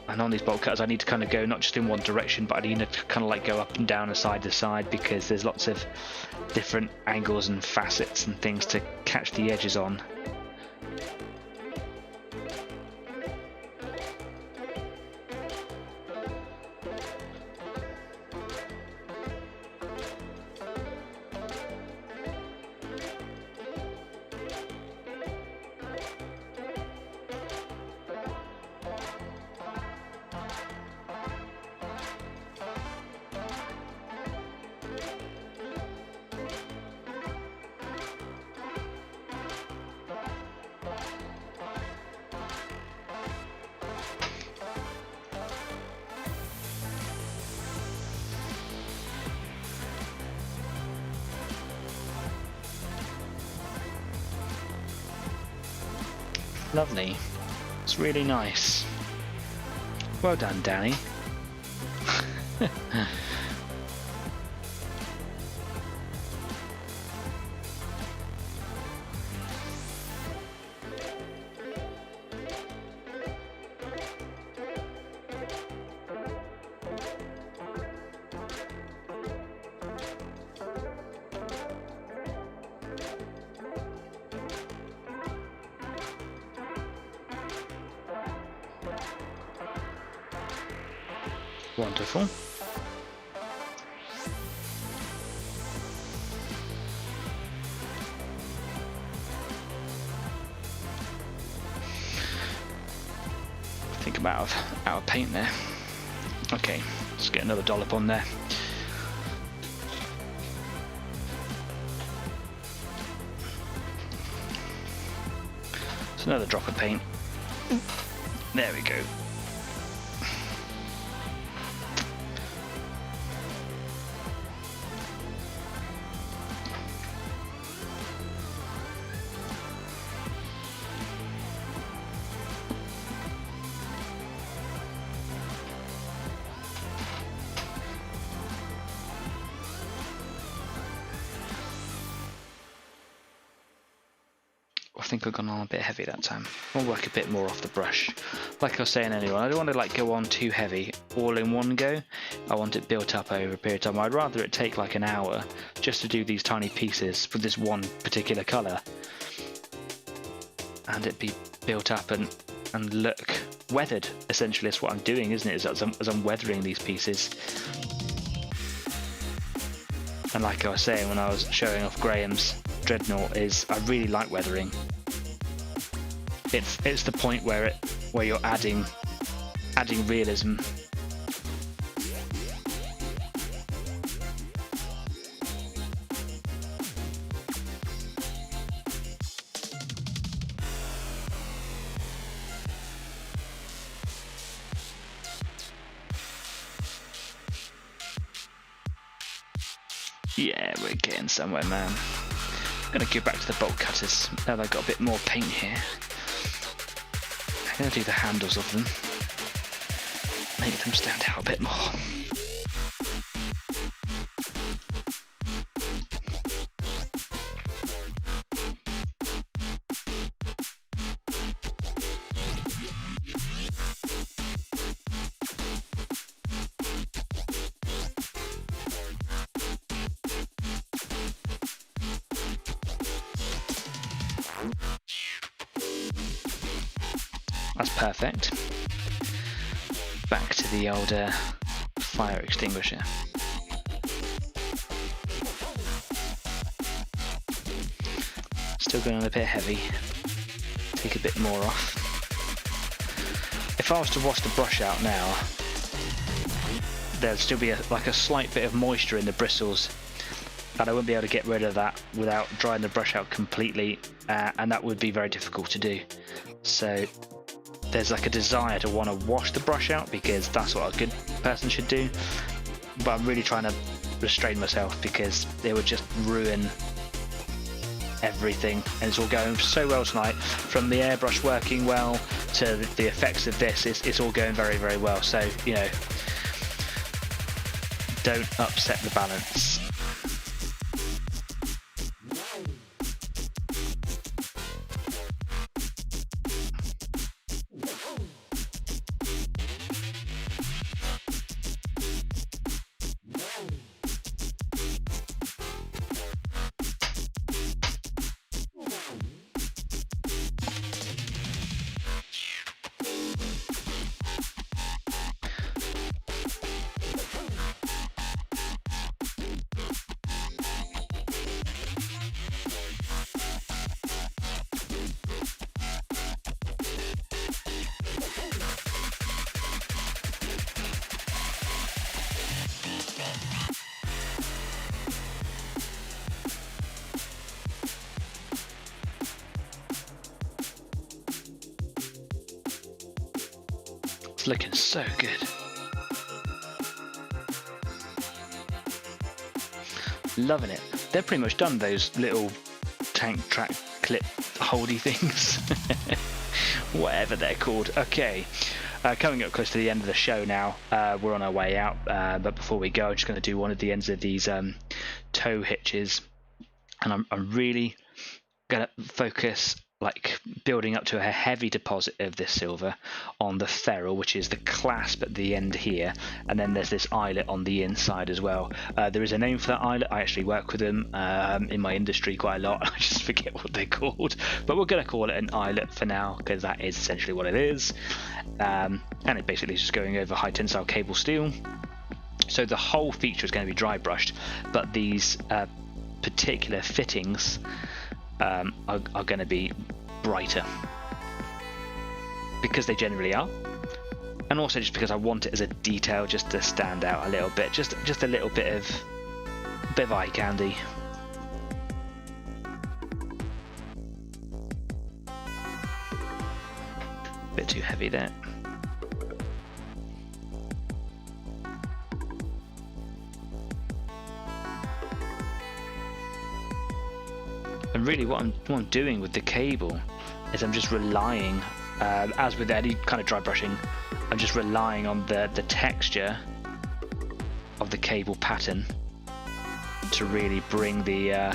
And on these bolt cutters I need to kind of go not just in one direction, but I need to kind of like go up and down and side to side because there's lots of different angles and facets and things to catch the edges on. Lovely. It's really nice. Well done, Danny. Wonderful. I think I'm out of paint there. Okay, let's get another dollop on there. It's another drop of paint. There we go. I think I've gone on a bit heavy that time. I'll work a bit more off the brush. Like I was saying earlier, I don't want to like go on too heavy all in one go. I want it built up over a period of time. I'd rather it take like an hour just to do these tiny pieces for this one particular colour. And it be built up and look weathered. Essentially that's what I'm doing, isn't it? As I'm weathering these pieces. And like I was saying when I was showing off Graham's Dreadnought, is I really like weathering. It's the point where you're adding realism. Yeah, we're getting somewhere, man. I'm going to go back to the bolt cutters now that I've got a bit more paint here. I'm going to do the handles of them, make them stand out a bit more. That's perfect. Back to the old fire extinguisher. Still going a bit heavy. Take a bit more off. If I was to wash the brush out now, there'll still be like a slight bit of moisture in the bristles, and I wouldn't be able to get rid of that without drying the brush out completely, and that would be very difficult to do. So there's like a desire to want to wash the brush out, because that's what a good person should do, but I'm really trying to restrain myself because it would just ruin everything. And it's all going so well tonight, from the airbrush working well to the effects of this. It's all going very, very well, so you know, don't upset the balance. It's looking so good. Loving it. They're pretty much done, those little tank track clip holdy things. Whatever they're called. Okay. Coming up close to the end of the show now. We're on our way out, but before we go, I'm just going to do one of the ends of these toe hitches, and I'm really going to focus, like building up to a heavy deposit of this silver on the ferrule, which is the clasp at the end here, and then there's this eyelet on the inside as well. There is a name for that eyelet. I actually work with them in my industry quite a lot. I just forget what they're called, but we're going to call it an eyelet for now, because that is essentially what it is. And it basically is just going over high tensile cable steel. So the whole feature is going to be dry brushed, but these particular fittings are going to be brighter, because they generally are, and also just because I want it as a detail, just to stand out a little bit, just a little bit of eye candy. Bit too heavy there. And really what I'm doing with the cable is I'm just relying, as with any kind of dry brushing, I'm just relying on the texture of the cable pattern to really bring the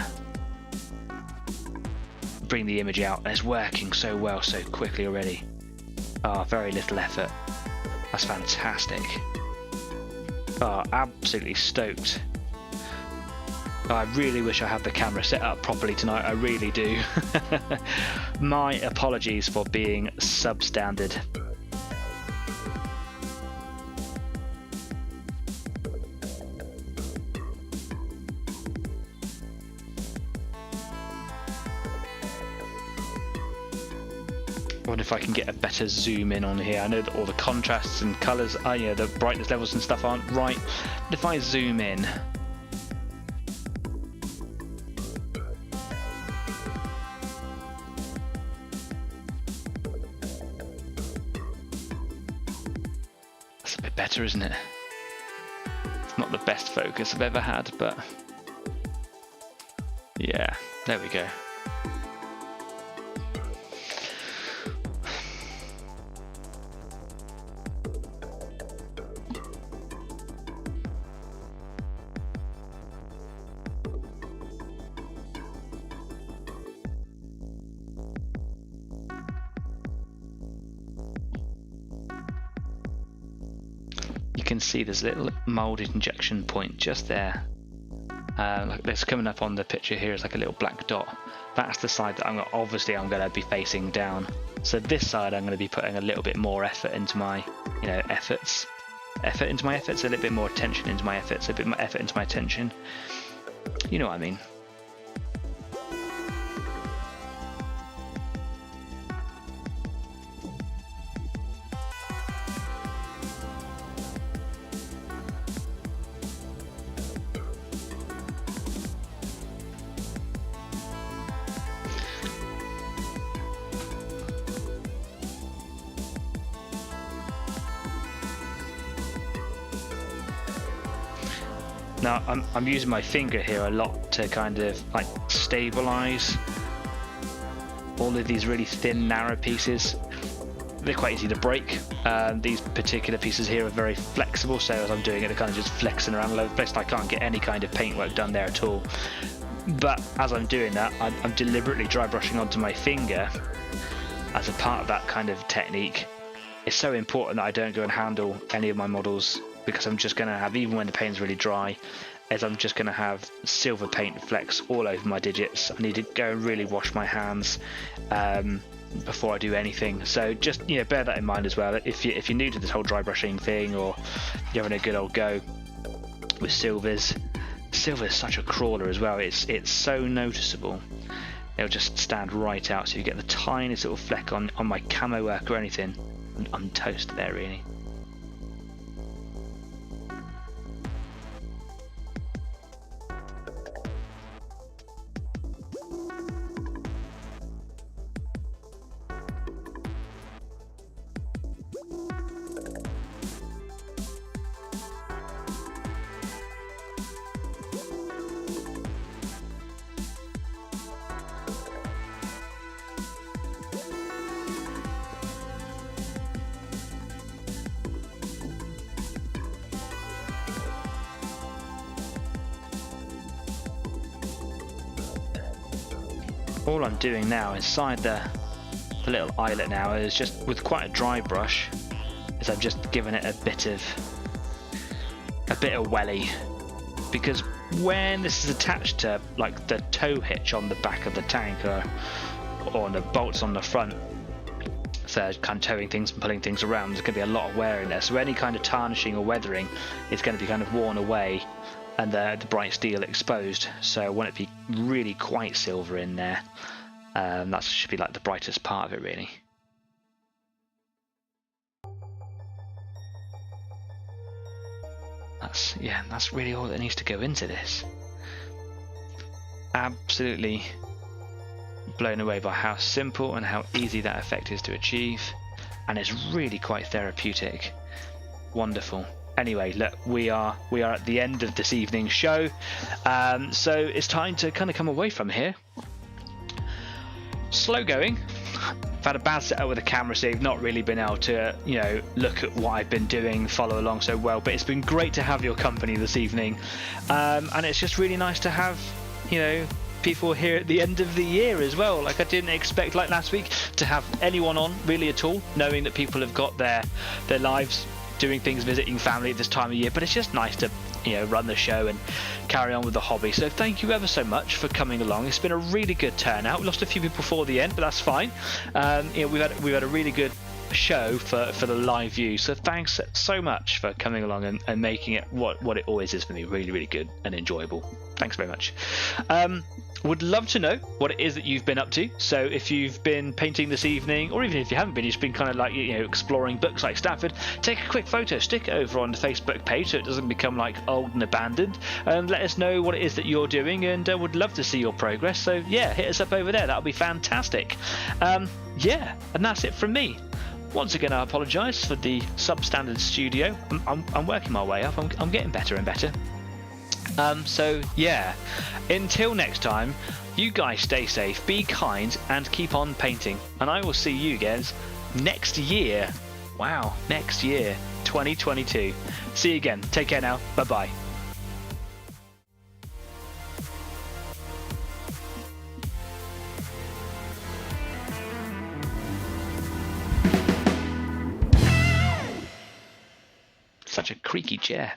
image out, and it's working so well, so quickly already. Very little effort. That's fantastic. Absolutely stoked. I really wish I had the camera set up properly tonight, I really do. My apologies for being substandard. I wonder if I can get a better zoom in on here. I know that all the contrasts and colours, the brightness levels and stuff aren't right, but if I zoom in, better, isn't it? It's not the best focus I've ever had, but yeah, there we go. Can see there's a little molded injection point just there, like this coming up on the picture here is like a little black dot. That's the side that I'm going to be facing down. So this side I'm going to be putting a little bit more effort into my efforts, a little bit more attention into my efforts, a bit more effort into my attention, you know what I mean. Now I'm using my finger here a lot to kind of like stabilize all of these really thin, narrow pieces. They're quite easy to break. These particular pieces here are very flexible, so as I'm doing it, they're kind of just flexing around all over the place, and I can't get any kind of paintwork done there at all. But as I'm doing that, I'm deliberately dry brushing onto my finger as a part of that kind of technique. It's so important that I don't go and handle any of my models, because I'm just going to have, even when the paint's really dry, I'm just going to have silver paint flecks all over my digits. I need to go and really wash my hands before I do anything. So just, you know, bear that in mind as well. If you're new to this whole dry brushing thing, or you're having a good old go with silvers, silver is such a crawler as well. It's so noticeable. It'll just stand right out, so you get the tiniest little fleck on my camo work or anything. I'm toast there, really. All I'm doing now inside the little eyelet now is just, with quite a dry brush, is I'm just giving it a bit of welly, because when this is attached to like the tow hitch on the back of the tank, or on the bolts on the front, so kind of towing things and pulling things around, there's going to be a lot of wear in there. So any kind of tarnishing or weathering is going to be kind of worn away, and the bright steel exposed. So I want it to be really quite silver in there. That should be like the brightest part of it, really. That's really all that needs to go into this. Absolutely blown away by how simple and how easy that effect is to achieve, and it's really quite therapeutic. Wonderful. Anyway, look, we are at the end of this evening's show, so it's time to kind of come away from here. Slow going. I've had a bad setup with the camera, so you've not really been able to, you know, look at what I've been doing, follow along so well, but it's been great to have your company this evening, and it's just really nice to have, you know, people here at the end of the year as well. Like, I didn't expect, like last week, to have anyone on really at all, knowing that people have got their lives doing things, visiting family at this time of year, but it's just nice to, you know, run the show and carry on with the hobby. So thank you ever so much for coming along. It's been a really good turnout. We lost a few people before the end, but that's fine. You know, we've had a really good show for the live view, so thanks so much for coming along and making it what it always is for me, really, really good and enjoyable. Thanks very much. Would love to know what it is that you've been up to. So if you've been painting this evening, or even if you haven't been, you've been kind of like, you know, exploring books like Stafford, take a quick photo, stick it over on the Facebook page so it doesn't become like old and abandoned, and let us know what it is that you're doing, and would love to see your progress. So yeah, hit us up over there, that'll be fantastic. Yeah, and that's it from me. Once again, I apologise for the substandard studio. I'm working my way up. I'm getting better and better. So yeah, until next time, you guys stay safe, be kind, and keep on painting. And I will see you guys next year. Wow, next year, 2022. See you again. Take care now. Bye-bye. Such a creaky chair.